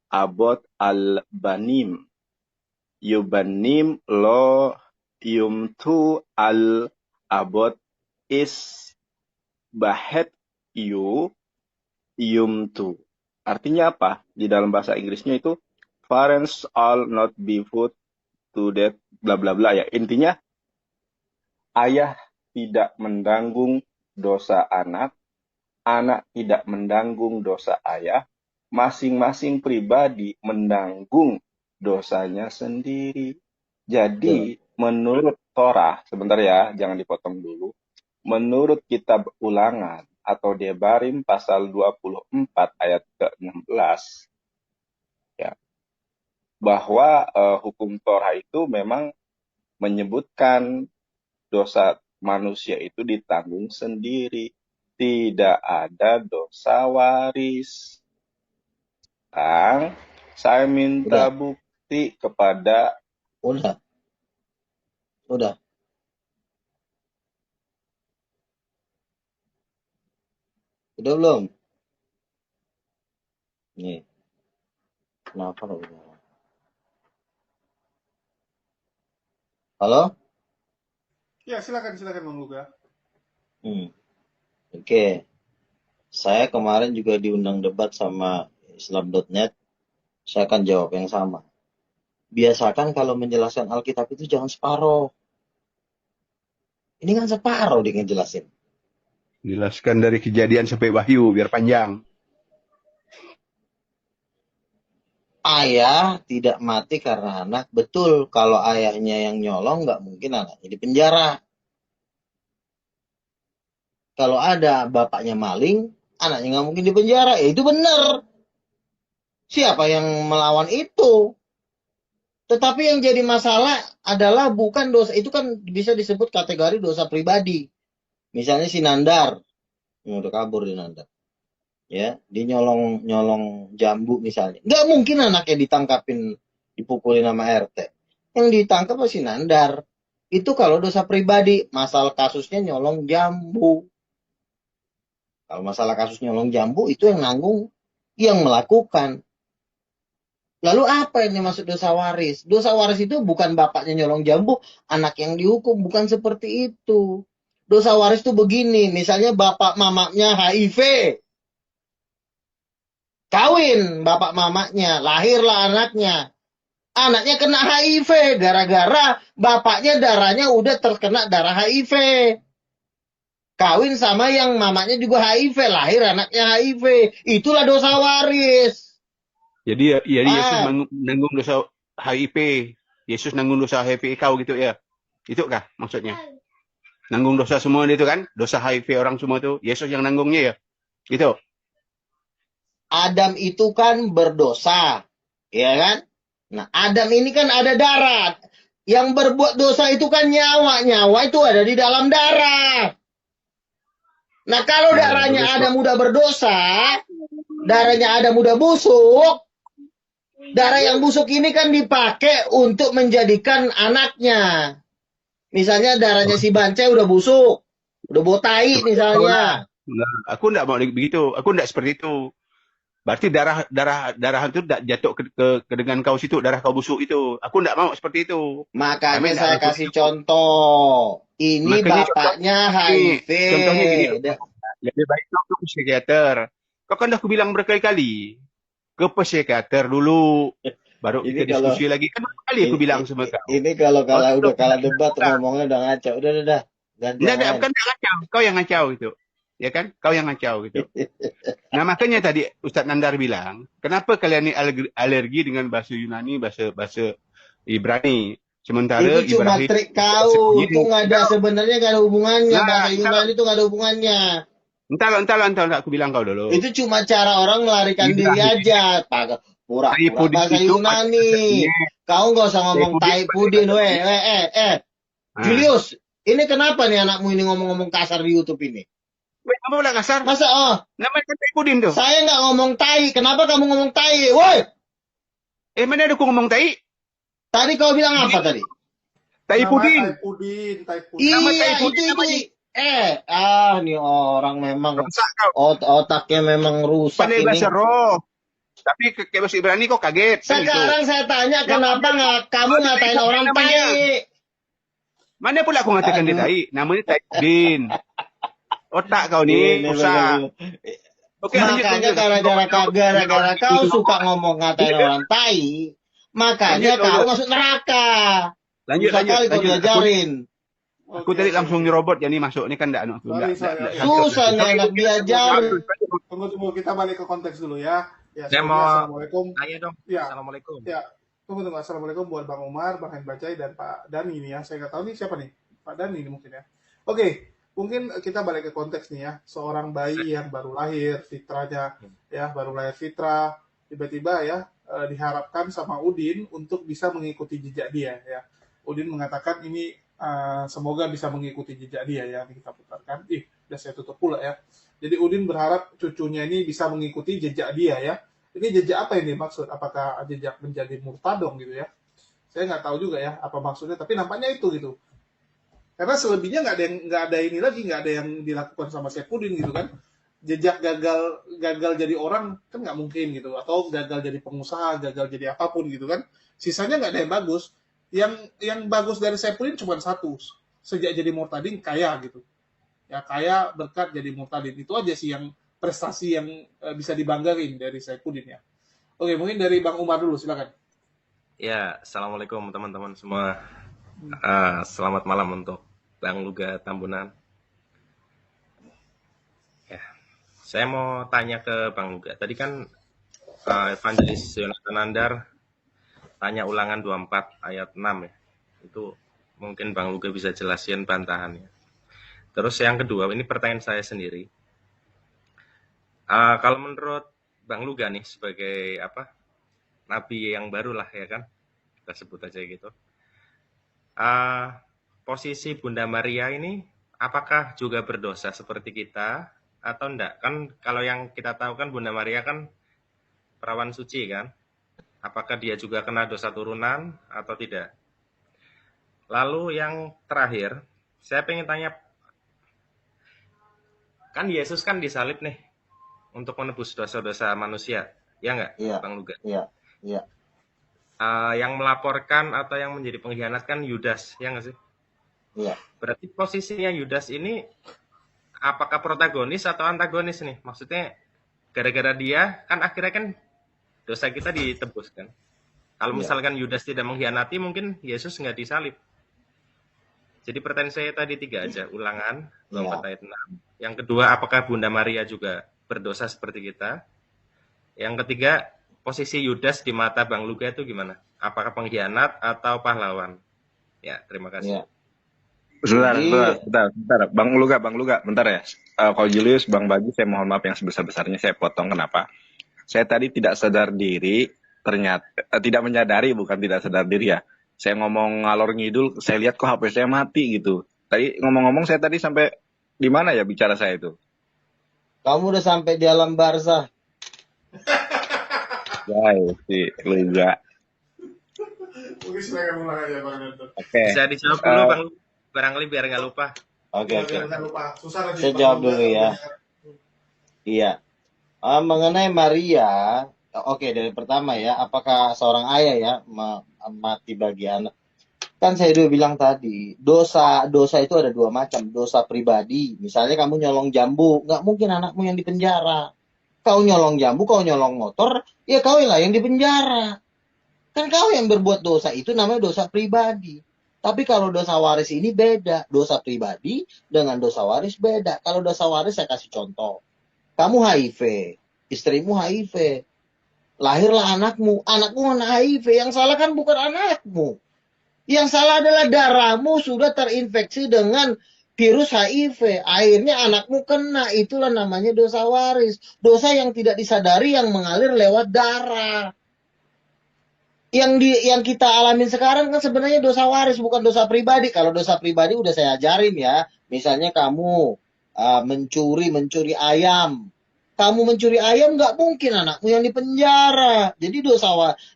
abot al-banim. Yubanim lo yumtu al-abot is bahet yumtu. Artinya apa? Di dalam bahasa Inggrisnya itu parents all not be put to death bla bla bla ya. Intinya ayah tidak menanggung dosa anak, anak tidak menanggung dosa ayah, masing-masing pribadi menanggung dosanya sendiri. Jadi menurut Torah, sebentar ya, jangan dipotong dulu. Menurut kitab Ulangan atau Debarim pasal 24 ayat ke-16, ya, bahwa hukum Torah itu memang menyebutkan dosa manusia itu ditanggung sendiri. Tidak ada dosa waris. Kang, saya minta bukti kepada... Udah. Udah belum? Nih. Kenapa lo? Halo? Ya, silakan Bang Luga. Oke. Saya kemarin juga diundang debat sama Islam.net. Saya akan jawab yang sama. Biasakan kalau menjelaskan Alkitab itu jangan separuh. Ini kan separuh dia ngejelasin. Jelaskan dari Kejadian sampai Wahyu biar panjang. Ayah tidak mati karena anak. Betul, kalau ayahnya yang nyolong nggak mungkin anaknya di penjara. Kalau ada bapaknya maling, anaknya nggak mungkin di penjara. Ya itu benar. Siapa yang melawan itu? Tetapi yang jadi masalah adalah bukan dosa. Itu kan bisa disebut kategori dosa pribadi. Misalnya si Nandar. Udah kabur di Nandar. Ya, dia nyolong jambu misalnya. Nggak mungkin anaknya ditangkapin, dipukulin sama RT. Yang ditangkap si Nandar. Itu kalau dosa pribadi. Masalah kasusnya nyolong jambu. Kalau masalah kasus nyolong jambu, itu yang nanggung, yang melakukan. Lalu apa yang dimaksud dosa waris? Dosa waris itu bukan bapaknya nyolong jambu, anak yang dihukum. Bukan seperti itu. Dosa waris itu begini. Misalnya bapak mamanya HIV. Kawin bapak mamanya, lahirlah anaknya. Anaknya kena HIV gara-gara bapaknya darahnya udah terkena darah HIV. Kawin sama yang mamanya juga HIV, lahir anaknya HIV. Itulah dosa waris. Jadi Yesus menanggung dosa HIV. Yesus nanggung dosa HIV kau gitu ya. Itu kah maksudnya? Nanggung dosa semua itu kan? Dosa HIV orang semua itu. Yesus yang nanggungnya ya. Gitu. Adam itu kan berdosa. Ya kan? Nah, Adam ini kan ada darah. Yang berbuat dosa itu kan nyawa. Nyawa itu ada di dalam darah. Nah, kalau darahnya Adam udah berdosa, darahnya Adam udah busuk, darah yang busuk ini kan dipakai untuk menjadikan anaknya. Misalnya darahnya si Bance udah busuk, udah botai misalnya. Nah, aku enggak mau begitu. Aku enggak seperti itu. Berarti darah itu jatuh ke dengan kau situ, darah kau busuk itu. Aku enggak mau seperti itu. Makanya saya kasih contoh. Ini makanya bapaknya HIV. Contohnya gini. Lebih baik kau ke psikiater. Kau kan dah aku bilang berkali-kali. Ke psikiater dulu. Baru kita diskusi lagi. Kan kali aku bilang sama kau. Ini kalau udah kalah debat ngomongnya udah ngaco. Udah. Enggak, bukan ngacau. Kau yang ngacau itu. Ya kan? Kau yang ngacau gitu. Nah makanya tadi Ustadz Nandar bilang, kenapa kalian ini alergi dengan bahasa Yunani, bahasa Ibrani? Sementara itu cuma Ibrani, trik kau, itu nggak ada sebenarnya nggak ada hubungannya. Bahasa Yunani itu nggak ada hubungannya. Entar aku bilang kau dulu. Itu cuma cara orang melarikan diri aja. Pura-pura bahasa Yunani. Kau nggak usah ngomong tai pudin, Julius, ini kenapa nih anakmu ini ngomong-ngomong kasar di YouTube ini? Kamu bilang kasar? Masa namanya kan tai pudin tuh. Saya nggak ngomong tai. Kenapa kamu ngomong tai? Woi! Mana ada aku ngomong tai? Tadi kau bilang apa tadi? Taipudin. Taipudin. Nama Iya, Taipudin namanya. nih orang memang Rusak kau. otaknya memang rusak Pandai ini. bahasa roh. Tapi kayak bahasa Ibrani kok kaget. Kan itu. Sekarang saya tanya, kenapa kamu ngatain orang namanya. tai? Mana pula aku ngatakan dia tai? Namanya Taipudin. Otak kau nih rusak. Oke, Makanya gara-gara kau suka ngomong ngatain orang tai, makanya Lanjut, kau lanjut. masuk neraka. Lanjut, Susah kali kau lanjut. diajarin. Aku tadi langsung nyerobot, jadi masuk. Ini kan enggak anak. Susah nih anak diajarin. Tunggu, kita balik ke konteks dulu ya. Ya, Saya mau Assalamualaikum. tanya dong. Ya. Assalamualaikum. Ya, tunggu. Assalamualaikum buat Bang Umar, Bang Bacai, dan Pak Dani nih ya. Saya nggak tahu nih siapa nih. Pak Dani ini mungkin ya. Oke, mungkin kita balik ke konteks nih ya. Seorang bayi yang baru lahir, fitrahnya ya, baru lahir fitrah, tiba-tiba ya diharapkan sama Udin untuk bisa mengikuti jejak dia ya. Udin mengatakan ini semoga bisa mengikuti jejak dia ya. Ini kita putarkan. Udah saya tutup pula ya. Jadi Udin berharap cucunya ini bisa mengikuti jejak dia ya. Ini jejak apa ini maksud? Apakah jejak menjadi murtadong gitu ya? Saya nggak tahu juga ya apa maksudnya. Tapi nampaknya itu gitu. Karena selebihnya nggak ada ini lagi, nggak ada yang dilakukan sama Saifuddin gitu kan. Jejak gagal jadi orang kan nggak mungkin gitu. Atau gagal jadi pengusaha, gagal jadi apapun gitu kan. Sisanya nggak ada yang bagus. Yang bagus dari Saifuddin cuma satu. Sejak jadi murtadin kaya gitu. Ya kaya berkat jadi murtadin. Itu aja sih yang prestasi yang bisa dibanggain dari Saifuddin ya. Oke, mungkin dari Bang Umar dulu, silakan. Ya, assalamualaikum teman-teman semua. Selamat malam untuk Bang Luga Tambunan. Ya, saya mau tanya ke Bang Luga. Tadi kan Evangelis Yonatan Nandar tanya ulangan 24 ayat 6 ya. Itu mungkin Bang Luga bisa jelasin bantahannya. Terus yang kedua, ini pertanyaan saya sendiri. Kalau menurut Bang Luga nih sebagai nabi yang baru lah ya kan, kita sebut aja gitu. Posisi Bunda Maria ini apakah juga berdosa seperti kita atau enggak? Kan kalau yang kita tahu kan Bunda Maria kan perawan suci kan. Apakah dia juga kena dosa turunan atau tidak? Lalu yang terakhir, saya pengen tanya, kan Yesus kan disalib nih untuk menebus dosa-dosa manusia, ya enggak, Iya. Bang Luga? Iya. Yang melaporkan atau yang menjadi pengkhianat kan Yudas, ya nggak sih? Iya. Berarti posisinya Yudas ini apakah protagonis atau antagonis nih? Maksudnya gara-gara dia kan akhirnya kan dosa kita ditebus kan. Kalau misalkan Yudas tidak mengkhianati mungkin Yesus nggak disalib. Jadi pertanyaan saya tadi 3 aja, ulangan 24 ayat 6. Yang kedua, apakah Bunda Maria juga berdosa seperti kita? Yang ketiga, posisi Yudas di mata Bang Luga itu gimana? Apakah pengkhianat atau pahlawan? Ya, terima kasih. Iya. Sebentar. Bang Luga, bentar ya. Kalau Julius, Bang Bagi, saya mohon maaf yang sebesar-besarnya saya potong. Kenapa? Saya tadi tidak sadar diri, ternyata tidak menyadari, bukan tidak sadar diri ya. Saya ngomong ngalor ngidul, saya lihat kok HP saya mati gitu. Tadi ngomong-ngomong saya tadi sampai di mana ya bicara saya itu? Kamu udah sampai di alam barzah. Guys, si Luga. Mungkin silakan ulang aja Bang Danton. Oke. Bisa dijawab dulu Bang, barangkali biar nggak lupa. Oke. Jangan lupa. Susah lagi. Saya jawab dulu ya. Iya. Mengenai Maria, oke, dari pertama ya, apakah seorang ayah ya mati bagi anak? Kan saya udah bilang tadi, dosa itu ada 2 macam. Dosa pribadi, misalnya kamu nyolong jambu, nggak mungkin anakmu yang dipenjara. Kau nyolong jambu, kau nyolong motor, ya kau lah yang dipenjara. Kan kau yang berbuat dosa, itu namanya dosa pribadi. Tapi kalau dosa waris ini beda. Dosa pribadi dengan dosa waris beda. Kalau dosa waris saya kasih contoh. Kamu HIV, istrimu HIV. Lahirlah anakmu kena HIV. Yang salah kan bukan anakmu. Yang salah adalah darahmu sudah terinfeksi dengan virus HIV. Akhirnya anakmu kena. Itulah namanya dosa waris. Dosa yang tidak disadari yang mengalir lewat darah. Yang kita alamin sekarang kan sebenarnya dosa waris, bukan dosa pribadi. Kalau dosa pribadi udah saya ajarin ya. Misalnya kamu mencuri ayam. Kamu mencuri ayam nggak mungkin anakmu yang dipenjara. Jadi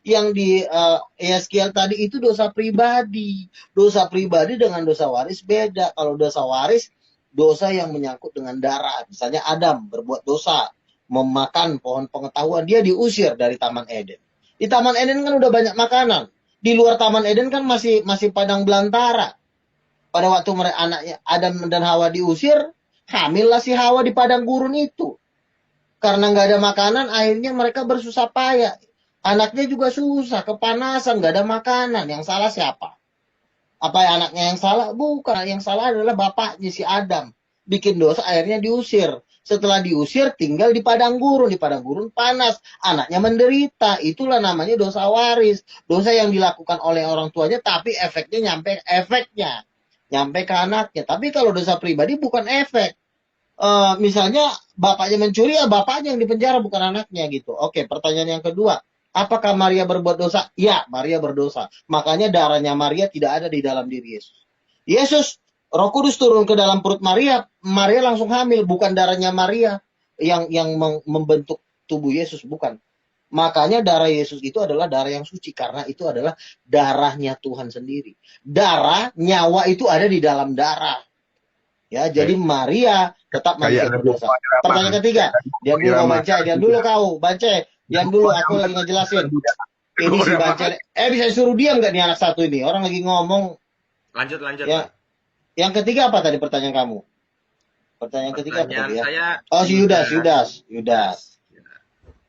yang di Yeskiel tadi itu dosa pribadi. Dosa pribadi dengan dosa waris beda. Kalau dosa waris, dosa yang menyangkut dengan darah. Misalnya Adam berbuat dosa, memakan pohon pengetahuan, dia diusir dari Taman Eden. Di Taman Eden kan udah banyak makanan. Di luar Taman Eden kan masih padang belantara. Pada waktu anaknya Adam dan Hawa diusir, hamillah si Hawa di padang gurun itu. Karena nggak ada makanan, akhirnya mereka bersusah payah. Anaknya juga susah, kepanasan, nggak ada makanan. Yang salah siapa? Apa anaknya yang salah? Bukan, yang salah adalah bapaknya si Adam. Bikin dosa, akhirnya diusir. Setelah diusir, tinggal di padang gurun. Di padang gurun panas, anaknya menderita. Itulah namanya dosa waris. Dosa yang dilakukan oleh orang tuanya, tapi efeknya nyampe ke anaknya. Tapi kalau dosa pribadi bukan efek. Misalnya bapaknya mencuri, ya bapaknya yang dipenjara, bukan anaknya gitu. Oke, pertanyaan yang kedua. Apakah Maria berbuat dosa? Ya, Maria berdosa. Makanya darahnya Maria tidak ada di dalam diri Yesus. Yesus, Roh Kudus turun ke dalam perut Maria, Maria langsung hamil. Bukan darahnya Maria yang membentuk tubuh Yesus, bukan. Makanya darah Yesus itu adalah darah yang suci, karena itu adalah darahnya Tuhan sendiri. Darah, nyawa itu ada di dalam darah. Ya, jadi Maria tetap manusia berdosa. Pertanyaan ketiga, diam dulu kau Bance, diam dulu kau Bance, diam dulu, aku lagi ngejelasin. Ini si Bance, bisa suruh diam nggak nih anak satu ini? Orang lagi ngomong. Lanjut. Ya. Yang ketiga apa tadi pertanyaan kamu? Pertanyaan ketiga apa tadi ya? Saya, oh, si Yudas.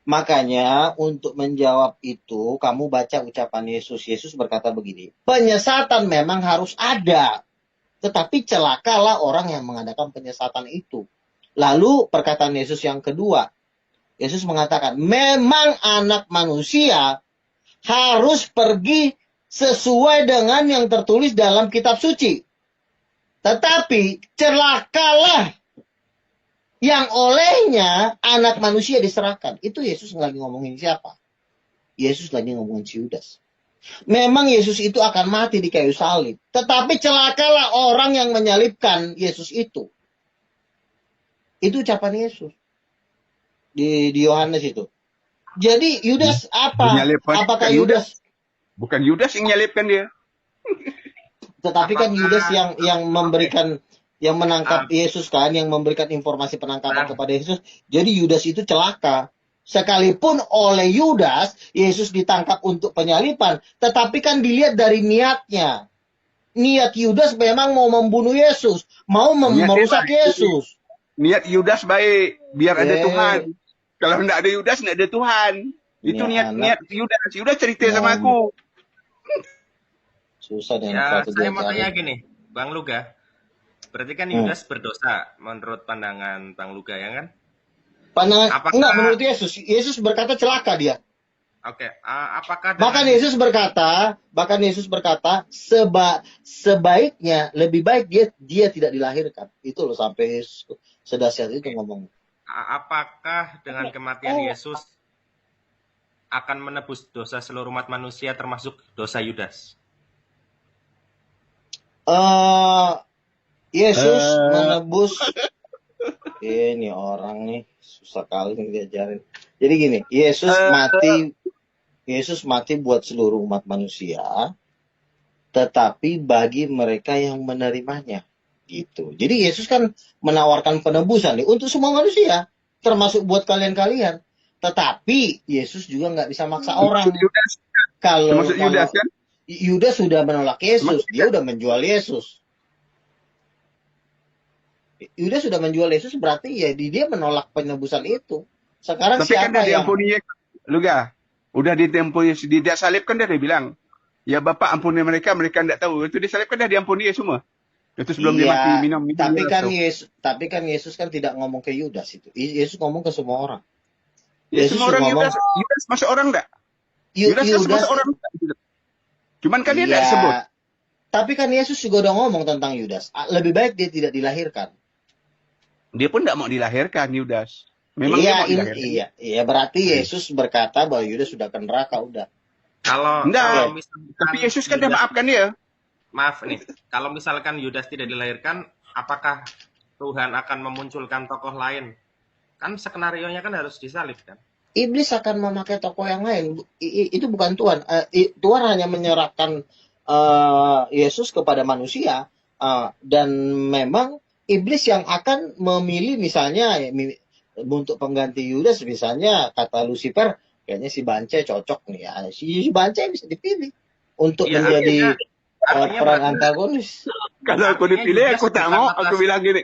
Makanya untuk menjawab itu, kamu baca ucapan Yesus. Yesus berkata begini, penyesatan memang harus ada. Tetapi celakalah orang yang mengadakan penyesatan itu. Lalu perkataan Yesus yang kedua. Yesus mengatakan, memang anak manusia harus pergi sesuai dengan yang tertulis dalam kitab suci. Tetapi celakalah yang olehnya anak manusia diserahkan. Itu Yesus lagi ngomongin siapa? Yesus lagi ngomongin si Yudas. Memang Yesus itu akan mati di kayu salib. Tetapi celakalah orang yang menyalibkan Yesus itu. Itu ucapan Yesus. Di Yohanes itu. Jadi Yudas apa? Apakah Yudas? Bukan Yudas yang menyalibkan dia. Tetapi kan Yudas yang memberikan, yang menangkap Yesus kan, yang memberikan informasi penangkapan kepada Yesus. Jadi Yudas itu celaka. Sekalipun oleh Yudas, Yesus ditangkap untuk penyaliban. Tetapi kan dilihat dari niatnya. Niat Yudas memang mau membunuh Yesus. Mau merusak Yesus. Niat Yudas baik. Biar ada Tuhan. Kalau tidak ada Yudas, tidak ada Tuhan. Itu niat Yudas. Yudas cerita sama aku. Susah deh. Ya, saya mau tanya gini, Bang Luga. Berarti kan Yudas berdosa menurut pandangan Bang Luga, ya kan? Enggak, menurut Yesus. Yesus berkata celaka dia. Oke, apakah bahkan Yesus berkata sebaiknya lebih baik dia tidak dilahirkan. Itu loh, sampai sedahsyat itu ngomong. Apakah dengan kematian Yesus akan menebus dosa seluruh umat manusia termasuk dosa Yudas? Yesus menebus. Ini orang nih susah kali diajarin. Jadi gini, Yesus mati buat seluruh umat manusia, tetapi bagi mereka yang menerimanya, gitu. Jadi Yesus kan menawarkan penebusan nih untuk semua manusia, termasuk buat kalian-kalian. Tetapi Yesus juga nggak bisa maksa orang. Kalau Yudas sudah menolak Yesus, dia udah menjual Yesus. Yudas sudah menjual Yesus, berarti ya dia menolak penebusan itu. Sekarang tapi siapa kan yang diampuni Luga? Udah diampuni, dia salib kan dia bilang, ya Bapak ampuni mereka tidak tahu. Itu disalib kan dia diampuni ya semua. Itu sebelum dia mati minum. Tapi kan Yesus kan tidak ngomong ke Yudas itu. Yesus ngomong ke semua orang. Ya, semua orang Yudas masuk orang enggak? Yudas kan masuk orang enggak? Cuman kan dia tidak disebut. Tapi kan Yesus juga udah ngomong tentang Yudas. Lebih baik dia tidak dilahirkan. Dia pun tidak mau dilahirkan, Yudas. Memang dia mau dilahirkan. Iya, berarti Yesus berkata bahwa Yudas sudah ke neraka, udah. Kalau misalkan tapi Yesus kan sudah maafkan dia. Maaf nih, kalau misalkan Yudas tidak dilahirkan, apakah Tuhan akan memunculkan tokoh lain Kan skenario-nya kan harus disalib kan. Iblis akan memakai tokoh yang lain. Itu bukan Tuhan. Tuhan hanya menyerahkan Yesus kepada manusia. Dan memang iblis yang akan memilih misalnya untuk pengganti Yudas, misalnya kata Lucifer, kayaknya si Bance cocok nih ya. Si Bance bisa dipilih untuk Iya, menjadi artinya peran berarti antagonis. Kalau aku artinya dipilih, Yudas aku tak bukan mau. atas Aku bilang gini,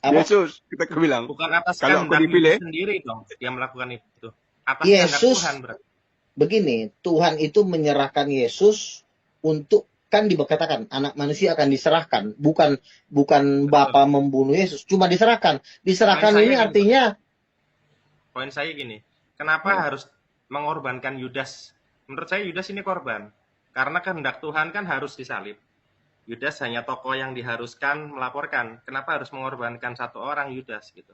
Apa? Yesus, kita bilang, bukan atas kalau aku kehendak dipilih, Yudas sendiri dong dia melakukan itu. Atas kehendak Yesus Tuhan berarti. begini, Tuhan itu menyerahkan Yesus untuk, kan dikatakan anak manusia akan diserahkan, bukan Bapa membunuh Yesus, cuma diserahkan. Diserahkan Poin saya ini gini, artinya Poin saya gini, kenapa harus mengorbankan Yudas? Menurut saya Yudas ini korban. Karena kehendak Tuhan kan harus disalib. Yudas hanya tokoh yang diharuskan melaporkan. Kenapa harus mengorbankan satu orang Yudas gitu?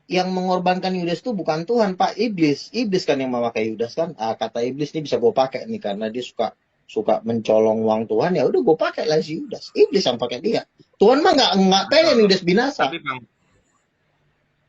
yang mengorbankan Yudas itu bukan Tuhan, Pak, iblis. Iblis kan yang memakai Yudas kan. Kata iblis ini bisa gue pakai nih karena dia suka mencolong uang Tuhan, ya udah gue pakai lah si Yudas. Iblis yang pakai dia. Tuhan mah nggak pengen Yudas binasa.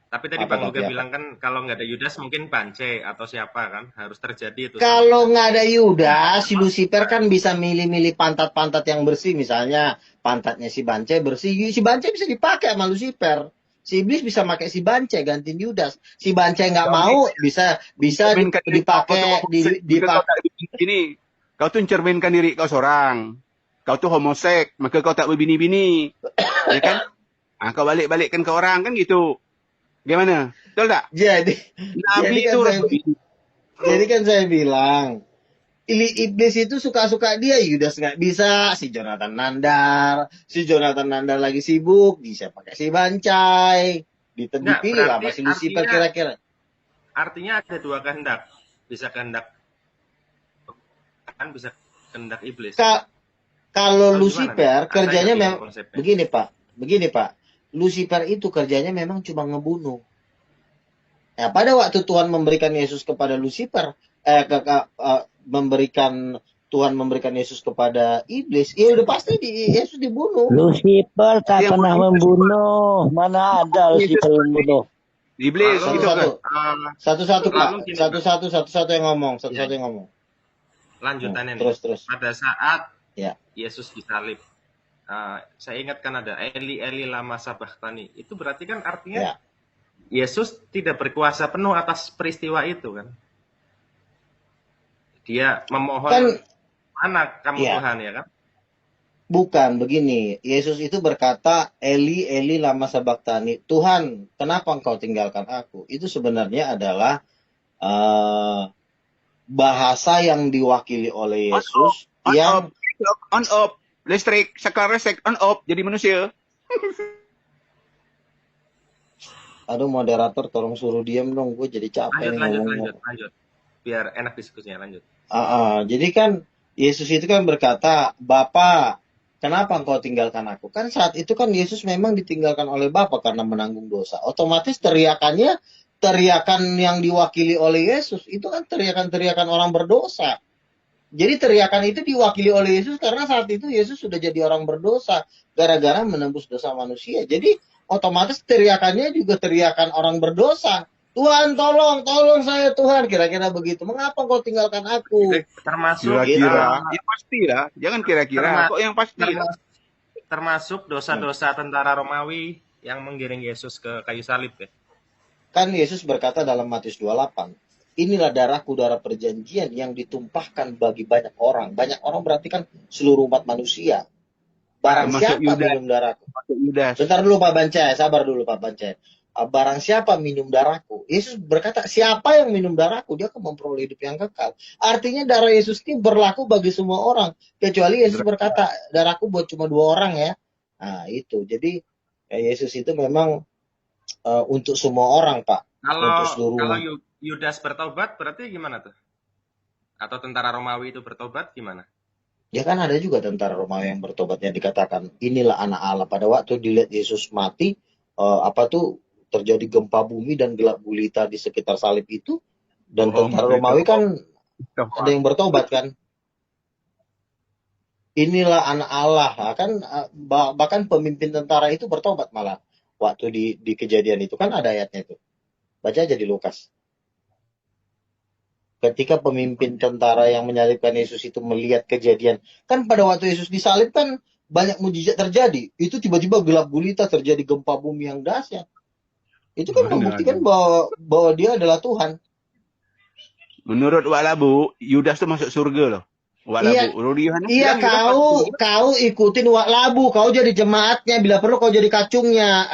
Tapi tadi Bang Luga bilang kan kalau nggak ada Yudas mungkin Bance atau siapa kan harus terjadi itu. Kalau nggak ada Yudas, si Lucifer kan bisa milih-milih pantat-pantat yang bersih, misalnya pantatnya si Bance bersih, si Bance bisa dipakai sama Lucifer. Si iblis bisa pakai si Bance gantiin Yudas. Si Bance nggak mau bisa dipakai ini. Kau tuh mencerminkan diri kau seorang. Kau tuh homosek, maka kau tak berbini-bini. Ya kan? Kau balik-balikkan ke orang kan gitu. Gimana? Betul tak? Jadi kan saya bilang, iblis itu suka-suka dia, Yudas nggak bisa. Si Jonathan Nandar lagi sibuk, bisa pakai si Bancai. Dipilih lah si Lucifer kira-kira. Artinya ada dua kehendak. Bisa kehendak iblis. Kalau Lucifer kerjanya memang begini Pak. Lucifer itu kerjanya memang cuma ngebunuh. Ya, pada waktu Tuhan memberikan Yesus kepada Lucifer, Tuhan memberikan Yesus kepada iblis, ya udah pasti Yesus dibunuh. Lucifer tak pernah membunuh. Mana ada Lucifer membunuh? Iblis satu-satu Pak. Satu-satu yang ngomong. Lanjutannya terus. Pada saat Yesus disalib, saya ingatkan ada Eli lama sabachthani. Itu berarti kan artinya Yesus tidak berkuasa penuh atas peristiwa itu kan. Dia memohon mana kamu Tuhan ya kan? Bukan begini. Yesus itu berkata Eli lama sabachthani. Tuhan, kenapa engkau tinggalkan aku? Itu sebenarnya adalah bahasa yang diwakili oleh Yesus on off listrik sekarang on off jadi manusia. Aduh moderator tolong suruh diam dong, gue jadi capek. Lanjut biar enak diskusinya, lanjut. Jadi kan Yesus itu kan berkata, Bapa, kenapa engkau tinggalkan aku? Kan saat itu kan Yesus memang ditinggalkan oleh Bapa karena menanggung dosa. Otomatis teriakan yang diwakili oleh Yesus itu kan teriakan orang berdosa. Jadi teriakan itu diwakili oleh Yesus karena saat itu Yesus sudah jadi orang berdosa gara-gara menembus dosa manusia. Jadi otomatis teriakannya juga teriakan orang berdosa. Tuhan tolong saya Tuhan, kira-kira begitu. Mengapa kau tinggalkan aku? Termasuk kira-kira, ya pasti lah. Jangan kira-kira, kok yang pasti. Termasuk dosa-dosa tentara Romawi yang menggiring Yesus ke kayu salib ya. Kan Yesus berkata dalam Matius 28, inilah darahku, darah perjanjian yang ditumpahkan bagi banyak orang. Banyak orang berarti kan seluruh umat manusia. Barang siapa minum darahku. Bentar dulu Pak Bancai, sabar dulu Pak Bancai. Barang siapa minum darahku. Yesus berkata, siapa yang minum darahku, dia akan memperoleh hidup yang kekal. Artinya darah Yesus ini berlaku bagi semua orang. Kecuali Yesus berkata, darahku buat cuma 2 orang ya. Nah itu, jadi Yesus itu memang untuk semua orang Pak. Kalau Yudas bertobat berarti gimana tuh? Atau tentara Romawi itu bertobat gimana? Ya kan ada juga tentara Romawi yang bertobatnya dikatakan inilah anak Allah. Pada waktu dilihat Yesus mati, terjadi gempa bumi dan gelap gulita di sekitar salib itu, dan tentara Romawi kan ada yang bertobat kan. Inilah anak Allah kan, bahkan pemimpin tentara itu bertobat malah waktu di kejadian itu kan ada ayatnya itu. Baca aja di Lukas. Ketika pemimpin tentara yang menyalibkan Yesus itu melihat kejadian, kan pada waktu Yesus disalib kan banyak mujizat terjadi. Itu tiba-tiba gelap gulita, terjadi gempa bumi yang dahsyat. Itu kan membuktikan bahwa dia adalah Tuhan. Menurut Wak Labu, Yudas tuh masuk surga loh. Wak Iya, Labu. iya kau ikutin Wak Labu, kau jadi jemaatnya, bila perlu kau jadi kacungnya.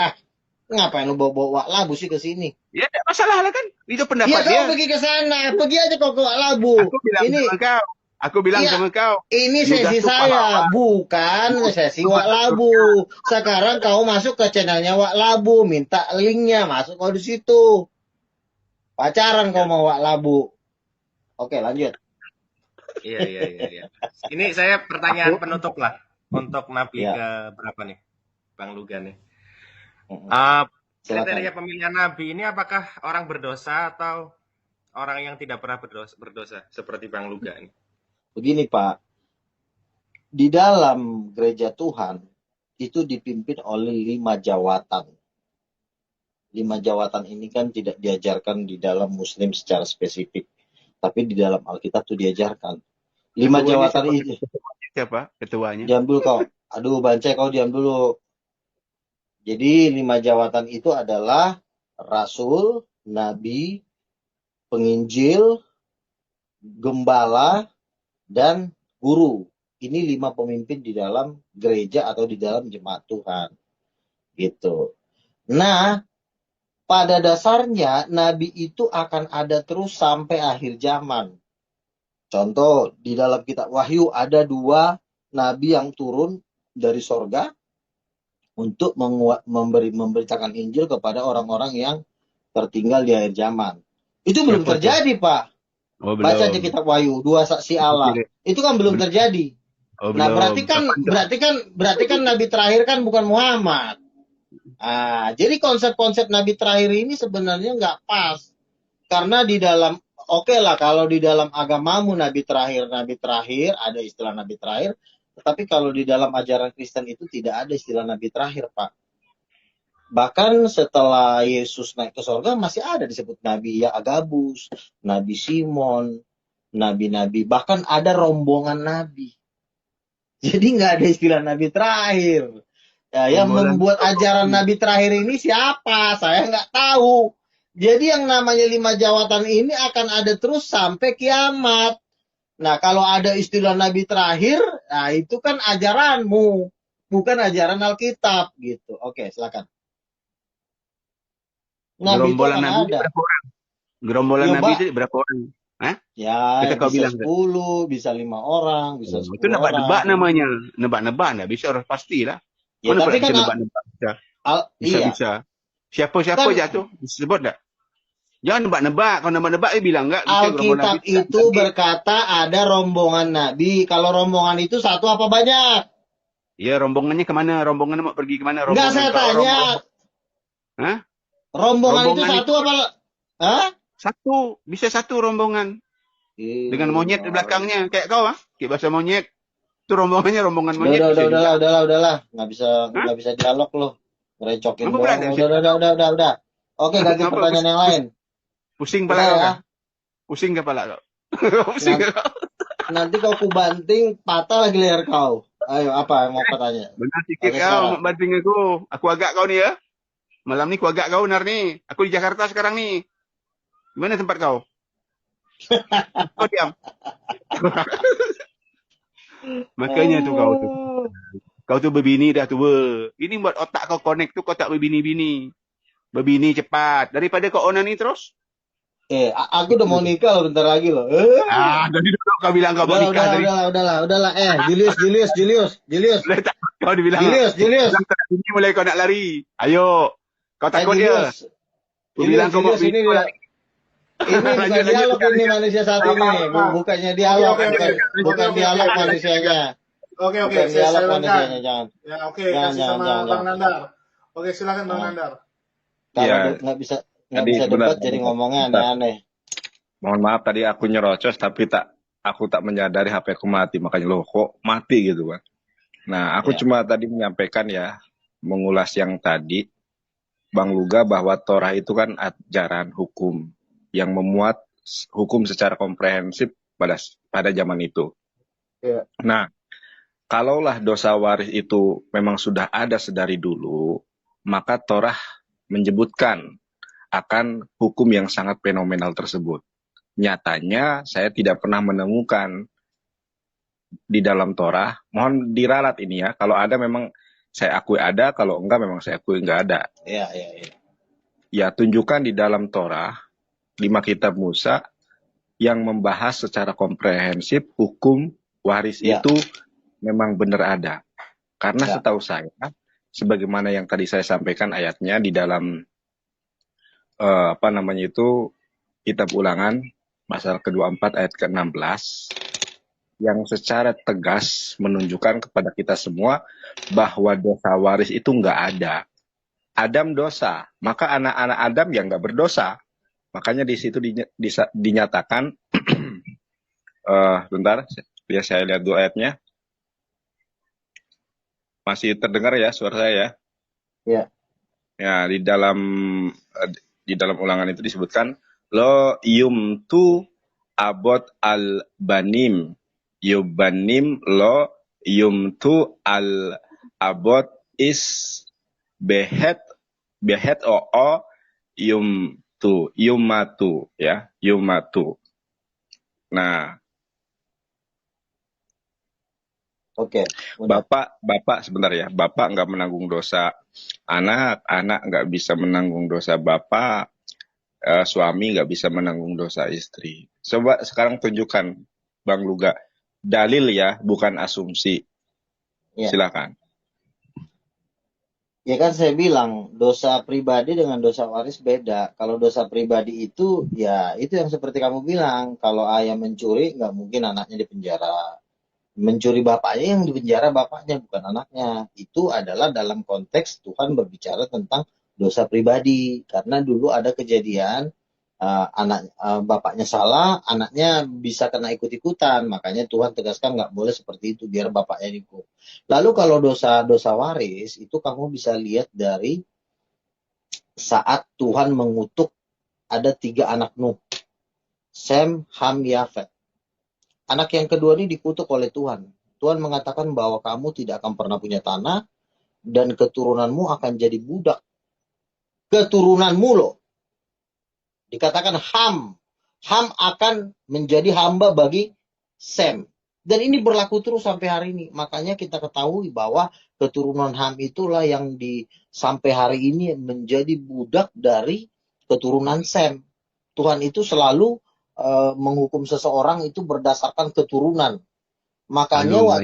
Ngapain lu bawa Wak Labu sih ke sini? Ya tidak masalah lah kan. Itu pendapat Iya, dia. kau pergi ke sana, pergi aja kau ke Wak Labu. Aku bilang sama kau. Ini sesi saya, bukan sesi Wak Labu. Sekarang kau masuk ke channelnya Wak Labu, minta linknya, masuk kau di situ. Pacaran kau mau Wak Labu. Oke, lanjut. Iya. Ini saya pertanyaan penutup lah untuk Nabi ke berapa nih, Bang Luga nih. Kriteria pemilihan Nabi ini apakah orang berdosa atau orang yang tidak pernah berdosa seperti Bang Luga ini? Begini Pak, di dalam gereja Tuhan itu dipimpin oleh 5 jawatan. 5 jawatan ini kan tidak diajarkan di dalam Muslim secara spesifik, tapi di dalam Alkitab itu diajarkan. 5 jawatan itu. Siapa ketuanya? Diam dulu kau. Aduh, Bancai kau diam dulu. Jadi 5 jawatan itu adalah Rasul, Nabi, Penginjil, Gembala, dan Guru. Ini 5 pemimpin di dalam gereja atau di dalam jemaat Tuhan. Gitu. Nah, pada dasarnya Nabi itu akan ada terus sampai akhir zaman. Contoh, di dalam kitab Wahyu ada 2 Nabi yang turun dari sorga untuk memberitakan Injil kepada orang-orang yang tertinggal di akhir zaman. Itu belum terjadi, Pak. Baca aja kitab Wahyu, 2 saksi Allah. Itu kan belum terjadi. Nah, berarti kan Nabi terakhir kan bukan Muhammad. Jadi konsep-konsep Nabi terakhir ini sebenarnya nggak pas. Karena di dalam, oke lah kalau di dalam agamamu Nabi terakhir, ada istilah Nabi terakhir. Tetapi kalau di dalam ajaran Kristen itu tidak ada istilah Nabi terakhir, Pak. Bahkan setelah Yesus naik ke surga masih ada disebut Nabi Agabus, Nabi Simon, Nabi-Nabi. Bahkan ada rombongan Nabi. Jadi nggak ada istilah Nabi terakhir. Yang membuat ajaran Nabi terakhir ini siapa? Saya nggak tahu. Jadi yang namanya 5 jawatan ini akan ada terus sampai kiamat. Nah, kalau ada istilah Nabi terakhir, nah itu kan ajaranmu, bukan ajaran Alkitab gitu. Oke, silakan. Gerombolan Nabi itu berapa orang? Gerombolan Nabi itu berapa orang? Ya, bisa 10, bisa 5 orang, bisa 10 itu nebak-nebak namanya. Nebak-nebak nggak bisa, harus pastilah. Ya, tapi kan nebak-nebak bisa. Siapa jatuh? Disebut enggak? Jangan nebak-nebak. Kalau nebak-nebak bilang enggak. Alkitab itu berkata ada rombongan Nabi. Kalau rombongan itu satu apa banyak? Ya, rombongannya kemana? Rombongannya mau pergi kemana? Enggak, saya tanya. Rombongan itu satu apa? Satu. Bisa satu rombongan. Dengan monyet di belakangnya. Kayak kau, kayak bahasa monyet. Itu rombongannya rombongan monyet. Udahlah. Nggak bisa dialog loh. Ngerecokin doang. Udah. Oke, ganti pertanyaan yang lain. Pusing kepala kau kan? Pusing kepala kau. Pusing kau. Nanti kau kubanting, patah lagi leher kau. Ayo, apa yang mau tanya? Benar sikit kau mau banting aku. Aku agak kau nih ya. Malam ni aku agak kau benar nih. Aku di Jakarta sekarang nih. Gimana tempat kau? Kau diam. Makanya tuh kau tuh. Kau tuh berbini dah tua. Ini buat otak kau connect tuh kau tak berbini-bini. Berbini cepat. Daripada kau onani terus. Aku udah mau nikah loh bentar lagi loh. Dari dulu kau bilang kau mau nikah. Udahlah. Julius. Kau dibilang. Julius. Ini mulai kau nak lari. Ayo. Kau takut dia. Kau bilang kau mau ini dia. Ini bukan dialog ini manusia saat ini. Bukannya dialog. Bukan dialog manusianya. Oke. Saya manusianya, jangan. Ya, oke. Kasih sama Bang Nandar. Oke, silakan Bang Nandar. Kalau nggak bisa debat jadi ngomongnya aneh-aneh. Mohon maaf tadi aku nyerocos tapi aku tak menyadari HP aku mati, makanya loh kok mati gitu kan. Nah, aku cuma tadi menyampaikan ya, mengulas yang tadi Bang Luga bahwa Torah itu kan ajaran hukum yang memuat hukum secara komprehensif pada zaman itu. Iya. Nah, kalaulah dosa waris itu memang sudah ada sedari dulu, maka Torah menyebutkan akan hukum yang sangat fenomenal tersebut. Nyatanya saya tidak pernah menemukan di dalam Torah, mohon diralat ini ya, kalau ada memang saya akui ada, kalau enggak memang saya akui enggak ada. Iya. Ya, tunjukkan di dalam Torah, 5 kitab Musa, yang membahas secara komprehensif hukum waris Ya. itu memang benar ada. Karena Ya. setahu saya, sebagaimana yang tadi saya sampaikan ayatnya di dalam kitab Ulangan pasal ke-24 ayat ke-16 yang secara tegas menunjukkan kepada kita semua bahwa dosa waris itu nggak ada. Adam dosa, maka anak-anak Adam yang nggak berdosa. Makanya di situ dinyatakan, bentar, biar saya lihat dua ayatnya. Masih terdengar ya suara saya ya? Ya. Ya, di dalam Ulangan itu disebutkan lo yumtu abot al banim yubanim lo yumtu al abot is behet yumatu ya, yumatu. Nah, Oke. Udah. Bapak sebentar ya, Bapak nggak menanggung dosa anak nggak bisa menanggung dosa Bapak, suami nggak bisa menanggung dosa istri. Coba sekarang tunjukkan, Bang Luga, dalil ya, bukan asumsi. Ya. Silakan. Ya kan saya bilang dosa pribadi dengan dosa waris beda. Kalau dosa pribadi itu ya itu yang seperti kamu bilang. Kalau ayah mencuri nggak mungkin anaknya dipenjara. Mencuri bapaknya yang dipenjara bapaknya bukan anaknya. Itu adalah dalam konteks Tuhan berbicara tentang dosa pribadi. Karena dulu ada kejadian bapaknya salah, anaknya bisa kena ikut-ikutan. Makanya Tuhan tegaskan nggak boleh seperti itu biar bapaknya dihukum. Lalu kalau dosa waris itu kamu bisa lihat dari saat Tuhan mengutuk ada 3 anak Nuh. Sem, Ham, Yafet. Anak yang kedua ini dikutuk oleh Tuhan. Tuhan mengatakan bahwa kamu tidak akan pernah punya tanah dan keturunanmu akan jadi budak. Keturunanmu loh. Dikatakan Ham. Ham akan menjadi hamba bagi Sem. Dan ini berlaku terus sampai hari ini. Makanya kita ketahui bahwa keturunan Ham itulah yang sampai hari ini menjadi budak dari keturunan Sem. Tuhan itu selalu menghukum seseorang itu berdasarkan keturunan. Makanya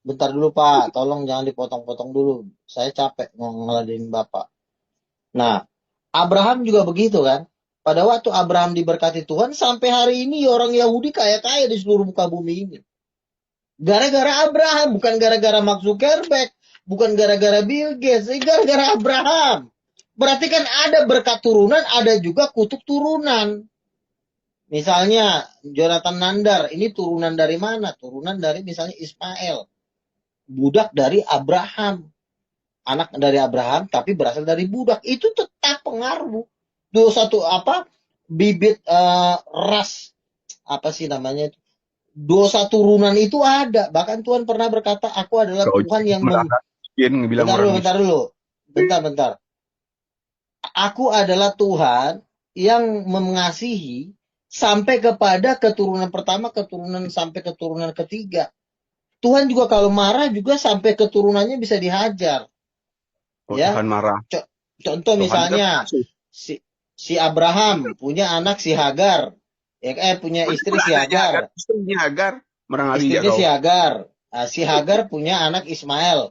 bentar dulu Pak, tolong jangan dipotong-potong dulu. Saya capek ngeladenin Bapak. Nah, Abraham juga begitu kan. Pada waktu Abraham diberkati Tuhan, sampai hari ini orang Yahudi kaya-kaya di seluruh muka bumi ini. Gara-gara Abraham, bukan gara-gara Mark Zuckerberg, bukan gara-gara Bill Gates, gara-gara Abraham. Berarti kan ada berkat turunan, ada juga kutuk turunan. Misalnya Jonathan Nandar, ini turunan dari mana? Turunan dari misalnya Ismail. Budak dari Abraham. Anak dari Abraham tapi berasal dari budak. Itu tetap pengaruh. Bibit ras apa sih namanya itu? Dosa turunan itu ada. Bahkan Tuhan pernah berkata, aku adalah Tuhan yang Bentar. Aku adalah Tuhan yang mengasihi sampai kepada keturunan pertama, keturunan sampai keturunan ketiga. Tuhan juga kalau marah juga sampai keturunannya bisa dihajar. Ya. Tuhan marah. Contoh Tuhan misalnya si Abraham punya anak si Hagar. Punya istri si Hagar. Istrinya Hagar. Istrinya si Hagar. Si Hagar punya anak Ismail.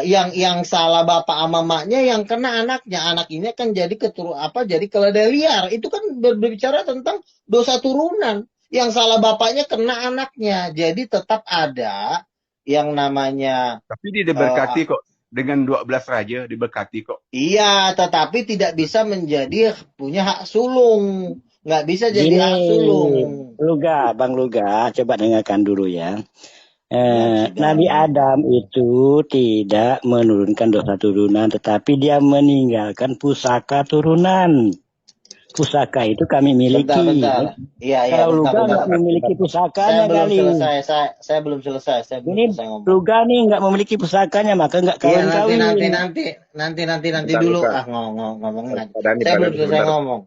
Yang salah bapak sama maknya yang kena anaknya. Anak ini kan jadi jadi keledai liar. Itu kan berbicara tentang dosa turunan. Yang salah bapaknya kena anaknya. Jadi tetap ada yang namanya. Tapi dia diberkati kok. Dengan 12 raja diberkati kok. Iya, tetapi tidak bisa menjadi punya hak sulung. Nggak bisa jadi hak sulung. Bang Luga, coba dengarkan dulu ya. Nabi Adam itu tidak menurunkan dosa turunan, tetapi dia meninggalkan pusaka turunan. Pusaka itu kami miliki. Bentar. Iya, Kalau bentar, Luga bentar. nggak memiliki pusakanya Saya belum kali. selesai. Saya belum selesai. Saya belum Ini selesai ngomong. Luga nih nggak memiliki pusakanya, maka nggak Iya, kawin-kawin. nanti Bentar, dulu. Luka. Ngomongnya nanti. Pak Dhani, Saya Pak belum Dhani, selesai sebentar. ngomong.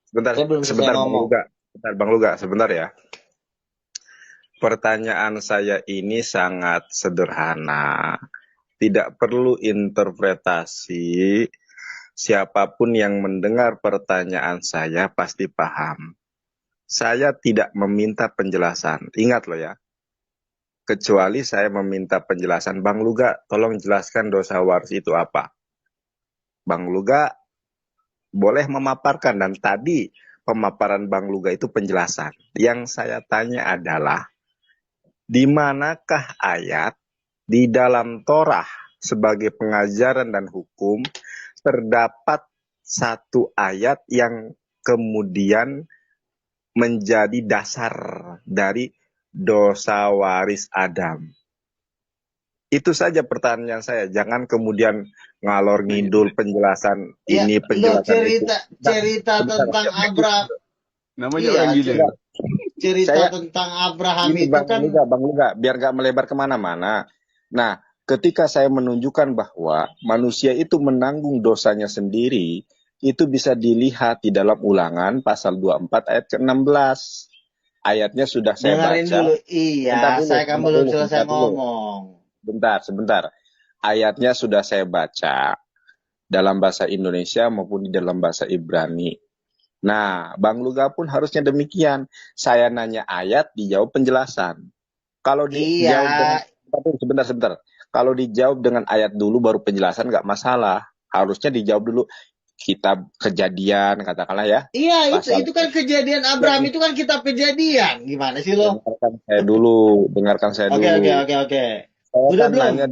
Sebentar, Saya belum selesai sebentar Bang ngomong. Luga. Sebentar Bang Luga, sebentar ya. Pertanyaan saya ini sangat sederhana. Tidak perlu interpretasi. Siapapun yang mendengar pertanyaan saya pasti paham. Saya tidak meminta penjelasan. Ingat loh ya. Kecuali saya meminta penjelasan. Bang Luga, tolong jelaskan dosa waris itu apa. Bang Luga boleh memaparkan. Dan tadi pemaparan Bang Luga itu penjelasan. Yang saya tanya adalah, di manakah ayat di dalam Torah sebagai pengajaran dan hukum terdapat satu ayat yang kemudian menjadi dasar dari dosa waris Adam? Itu saja pertanyaan saya. Jangan kemudian ngalor ngidul penjelasan Ya, ini, lo penjelasan itu. cerita Sebentar. tentang Abraham. Namanya Iya, orang gila. cerita Saya tentang Abraham ini itu Bang kan Luga, biar gak melebar kemana-mana. Nah, ketika saya menunjukkan bahwa manusia itu menanggung dosanya sendiri, itu bisa dilihat di dalam Ulangan pasal 24 ayat ke-16. Ayatnya sudah saya dengerin baca. dulu. Iya, Bentar dulu, saya kan bentar belum dulu, selesai bentar dulu. ngomong. Sebentar. Ayatnya sudah saya baca dalam bahasa Indonesia maupun di dalam bahasa Ibrani. Nah, Bang Luga pun harusnya demikian. Saya nanya ayat, dijawab penjelasan. Kalau dijawab dengan Iya, sebentar. Kalau dijawab dengan ayat dulu baru penjelasan nggak masalah. Harusnya dijawab dulu kitab Kejadian katakanlah ya. iya Pasal itu kan kejadian Abraham itu kan kitab kejadian. Gimana sih lo? dengarkan saya Oke, dulu. oke. Saya Udah kan belum? nanya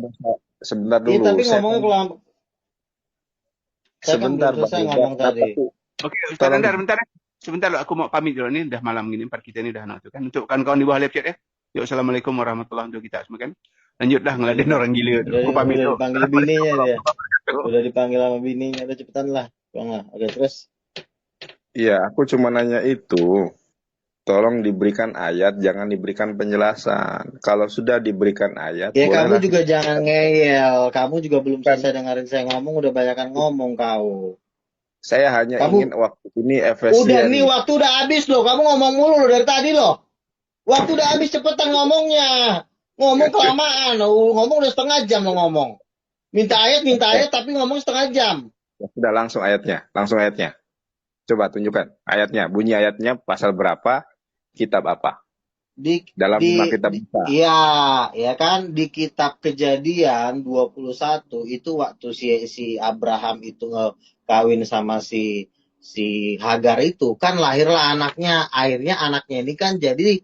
sebentar Iya, dulu. tapi Saya ngomongnya kan- kalau saya kan sebentar belum Bang selesai Luga. ngomong Kenapa tadi. tuh? Oke, Ustaz Tolong Nandar, bentar. Sebentar loh, aku mau pamit dulu. Ini udah malam gini, ntar kita ini udah nonton kan. Untuk kawan-kawan di bawah live chat ya. Yuk, assalamualaikum warahmatullahi wabarakatuh untuk kita semua kan. Lanjutlah ngeladen orang gila tuh. Aku pamit Udah dulu. dipanggil bininya dia. Udah dipanggil sama bininya, udah cepetan lah. Pulang lah. Oke, terus. Iya, aku cuma nanya itu. Tolong diberikan ayat, jangan diberikan penjelasan. Kalau sudah diberikan ayat, Ya kamu bolehlah. juga jangan ngeyel. Kamu juga belum Kan. selesai dengerin saya ngomong, udah banyakan ngomong kau. Saya hanya Kamu- ingin waktu ini Udah Efesian. nih, waktu udah habis loh. Kamu ngomong mulu loh dari tadi loh. Waktu udah habis, cepetan ngomongnya. Ngomong kelamaan. Ngomong udah setengah jam lo ngomong. Minta ayat tapi ngomong setengah jam. Ya, sudah langsung ayatnya. Coba tunjukkan ayatnya. Bunyi ayatnya pasal berapa, kitab apa? Dalam 5 kitab Musa. Iya, ya kan di kitab Kejadian 21 itu waktu si Abraham itu kawin sama si Hagar itu kan lahirlah anaknya. Akhirnya anaknya ini kan jadi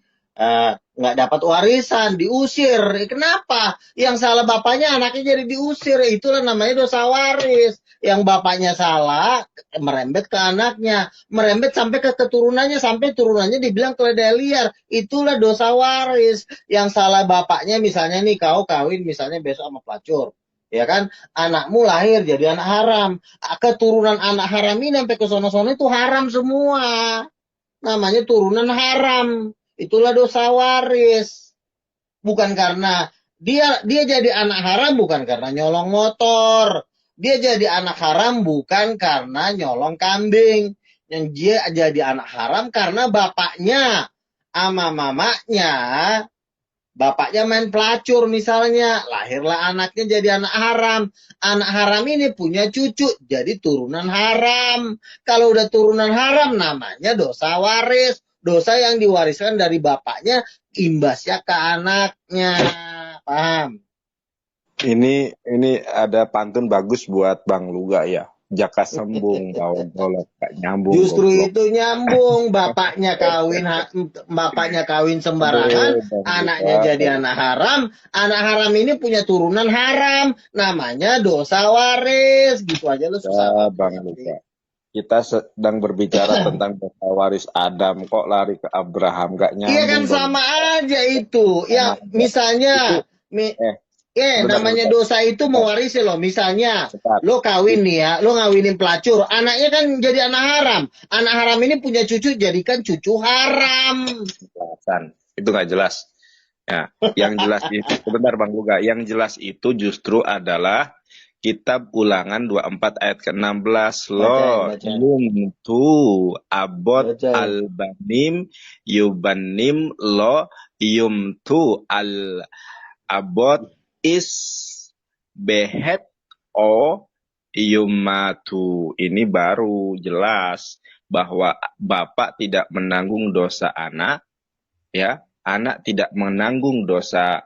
nggak dapat warisan, diusir. Kenapa? Yang salah bapaknya, anaknya jadi diusir. Itulah namanya dosa waris. Yang bapaknya salah, merembet ke anaknya, merembet sampai ke keturunannya, sampai turunannya dibilang keledai liar. Itulah dosa waris. Yang salah bapaknya, misalnya nih kau kawin misalnya besok sama pelacur, ya kan? Anakmu lahir jadi anak haram. Keturunan anak haram ini sampai ke sono-sono itu haram semua. Namanya turunan haram. Itulah dosa waris. Bukan karena dia jadi anak haram bukan karena nyolong motor. Dia jadi anak haram bukan karena nyolong kambing. Yang dia jadi anak haram karena bapaknya sama mamanya. Bapaknya main pelacur misalnya. Lahirlah anaknya jadi anak haram. Anak haram ini punya cucu. Jadi turunan haram. Kalau udah turunan haram namanya dosa waris. Dosa yang diwariskan dari bapaknya imbasnya ke anaknya. Paham? Ini ada pantun bagus buat Bang Luga ya. Jaka sembung kawan tolong gak nyambung. Justru goblok. itu nyambung. Bapaknya kawin sembarangan, anaknya jadi anak haram. Anak haram ini punya turunan haram, namanya dosa waris. Gitu aja lu susah. Bang Luga. Kita sedang berbicara tentang dosa waris Adam, kok lari ke Abraham? Gak Iya kan nyambung dong. sama aja itu. Ya Nah, misalnya, itu namanya bentar, dosa itu bentar, mewarisi loh. Misalnya, bentar. lo kawin nih ya, lo ngawinin pelacur, anaknya kan jadi anak haram. Anak haram ini punya cucu, jadikan cucu haram. Penjelasan. Itu nggak jelas. Ya, yang jelas itu sebentar Bang Luga, yang jelas itu justru adalah Kitab Ulangan 24 ayat ke-16 lo Baca. yumtu abot Baca. albanim yubanim lo yumtu al abot is behet o yumatu. Ini baru jelas bahwa bapak tidak menanggung dosa anak, ya, anak tidak menanggung dosa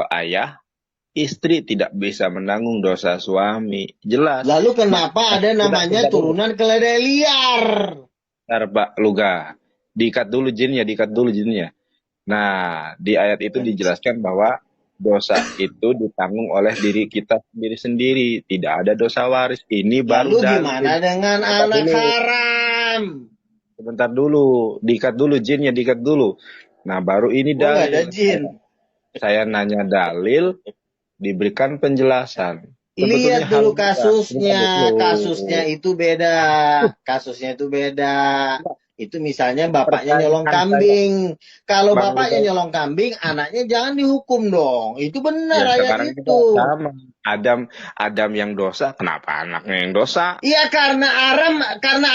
ayah, istri tidak bisa menanggung dosa suami. Jelas. Lalu kenapa ada namanya turunan keledai liar? Bentar, Pak Luga. Diikat dulu jinnya. Nah, di ayat itu dijelaskan bahwa dosa itu ditanggung oleh diri kita sendiri. Tidak ada dosa waris. Ini baru Lalu gimana dengan anak haram? Sebentar dulu. Diikat dulu. Nah, baru ini Gua nggak dalil. ada jin. Saya nanya dalil, diberikan penjelasan. Lihat dulu Sebetulnya kasusnya itu beda. Itu misalnya bapaknya nyolong kambing. Kalau Bang bapaknya Luga. nyolong kambing, anaknya jangan dihukum dong. Itu benar Ya, ayat sekarang kita itu. sama. Adam yang dosa, kenapa anaknya yang dosa? Iya karena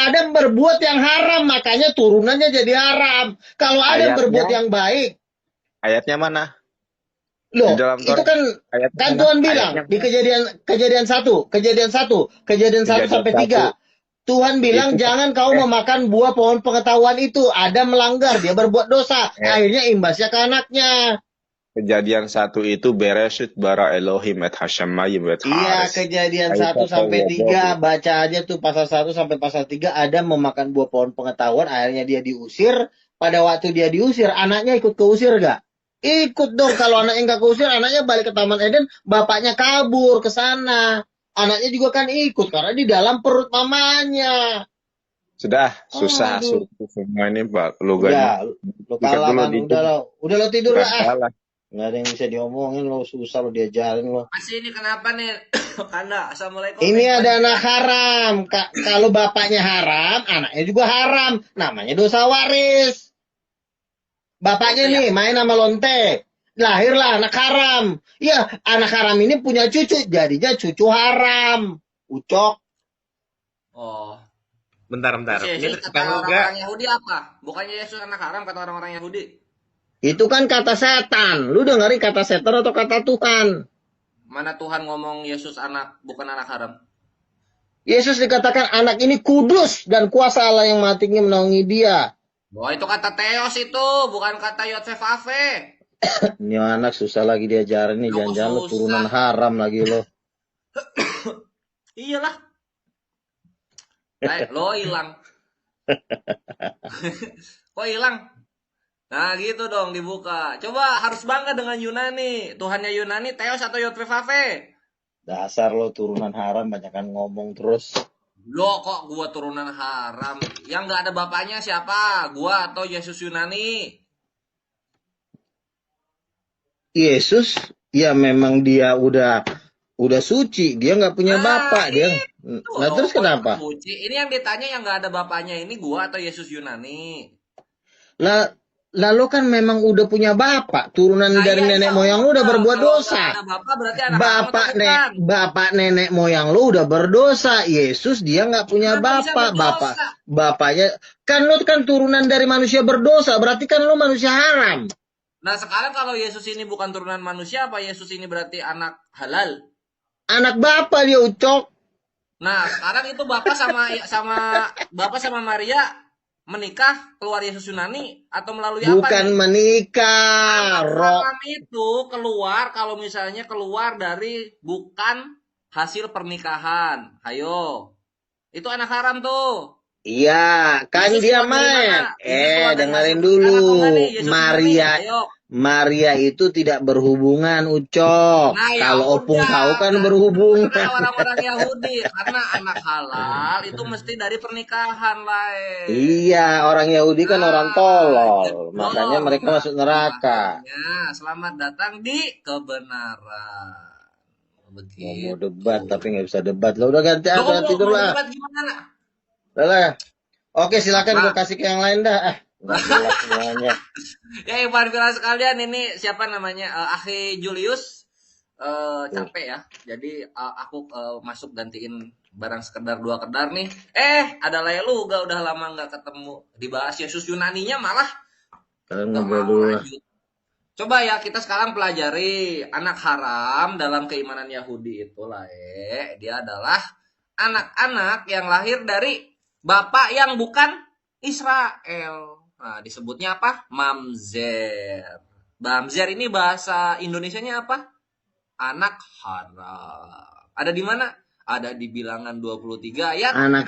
Adam berbuat yang haram, makanya turunannya jadi haram. Kalau Adam Ayatnya? berbuat yang baik, Ayatnya mana? loh, Di dalam itu Taurat, kan ayatnya mana? Tuhan bilang Ayatnya di kejadian 1 sampai 3. Tuhan bilang Itu- jangan kau memakan buah pohon pengetahuan itu. Adam melanggar, dia berbuat dosa. Akhirnya imbasnya ke anaknya. Kejadian 1 itu Bereshit bara Elohim et Hashemayim et Iya, Haaretz. kejadian Ayat 1 sampai 3. 1. Baca aja tuh pasal 1 sampai pasal 3. Adam memakan buah pohon pengetahuan. Akhirnya dia diusir. Pada waktu dia diusir, anaknya ikut keusir gak? Ikut dong. Kalau anaknya nggak keusir, anaknya balik ke Taman Eden. Bapaknya kabur ke sana. Anaknya juga kan ikut. Karena di dalam perut mamanya. Sudah, susah Aduh. semua ini Pak Luga. Udah, lo kalah kan. Udah lo tidur lah. Kalah. Nggak ada yang bisa diomongin, lo susah lo diajarin lo. Masih ini kenapa nih? Kanda, assalamualaikum. Ini ada anak haram. Kalau bapaknya haram, anaknya juga haram. Namanya dosa waris. Bapaknya nih main sama lonte. Lahirlah anak haram. Ya, anak haram ini punya cucu. Jadinya cucu haram. Ucok. Oh. Bentar. Yesus Ini kata Bang Luga, orang-orang Yahudi apa? Bukannya Yesus anak haram kata orang-orang Yahudi. Itu kan kata setan. Lu dengerin kata setan atau kata Tuhan? Mana Tuhan ngomong Yesus anak bukan anak haram? Yesus dikatakan anak ini kudus dan kuasa Allah yang maha tinggi menaungi dia. Oh, itu kata Theos itu, bukan kata Yotsefave. Ini anak susah lagi diajarin nih. Loh, Jangan-jangan lo susah. turunan haram lagi lo. Iyalah. Lo hilang. Kok hilang? Nah gitu dong dibuka. Coba harus bangga dengan Yunani. Tuhannya Yunani Theos atau Yotsefave? Dasar lo turunan haram, banyakan ngomong terus. Lo kok gua turunan haram? Yang nggak ada bapaknya siapa? Gua atau Yesus Yunani? Yesus, ya memang dia udah suci, dia nggak punya bapak dia. Nah terus kenapa? Ini yang ditanya yang nggak ada bapaknya ini gua atau Yesus Yunani? Lalu kan memang udah punya bapak, turunan dari nenek moyang lu udah berbuat dosa. Ada bapak berarti anak haram atau bukan? Bapak nenek moyang lu udah berdosa. Yesus dia nggak punya Kenapa bisa bapak. berdosa? Bapaknya kan lu kan turunan dari manusia berdosa, berarti kan lu manusia haram. Nah sekarang kalau Yesus ini bukan turunan manusia, apa Yesus ini berarti anak halal? Anak bapak dia ucok. Nah sekarang itu bapak sama Maria menikah keluar Yesus Yunani atau melalui apa? Bukan menikah. Haram itu keluar kalau misalnya keluar dari bukan hasil pernikahan. Hayo. Itu anak haram tuh. Iya, kan Yesus dia keluar dari main. mana? Yesus keluar dari Dengerin hasil pernikahan apa dulu. enggak nih? Yesus Yunani, ayo. Maria itu tidak berhubungan, Ucok. Nah ya Kalau opung udah, kau kan berarti berhubungan. benar orang-orang Yahudi karena anak halal itu mesti dari pernikahan lah. Iya, orang Yahudi kan orang tolol. Makanya Jedor. mereka masuk neraka. Makanya selamat datang di kebenaran. Mau Begitu. debat tapi nggak bisa debat. Lo udah ganti Lo apa? Tidur mau lah. debat gimana? Udah. Oke, silakan Nah. gue kasih ke yang lain dah. Nggak jelas semuanya. Ya Ivan Villa sekalian, ini siapa namanya? Akhi Julius. Capek ya. Jadi aku masuk gantiin barang sekedar 2 kedar nih. Ada Leluga udah lama nggak ketemu. Dibahas Yesus Yunaninya malah Kalian nggak ngobrol mau dulu lah. lanjut. Coba ya kita sekarang pelajari anak haram dalam keimanan Yahudi itu lah. Dia adalah anak-anak yang lahir dari bapak yang bukan Israel. Nah, disebutnya apa? Mamzer. Mamzer ini bahasa Indonesianya apa? Anak haram. Ada di mana? Ada di Bilangan 23 ayat Anak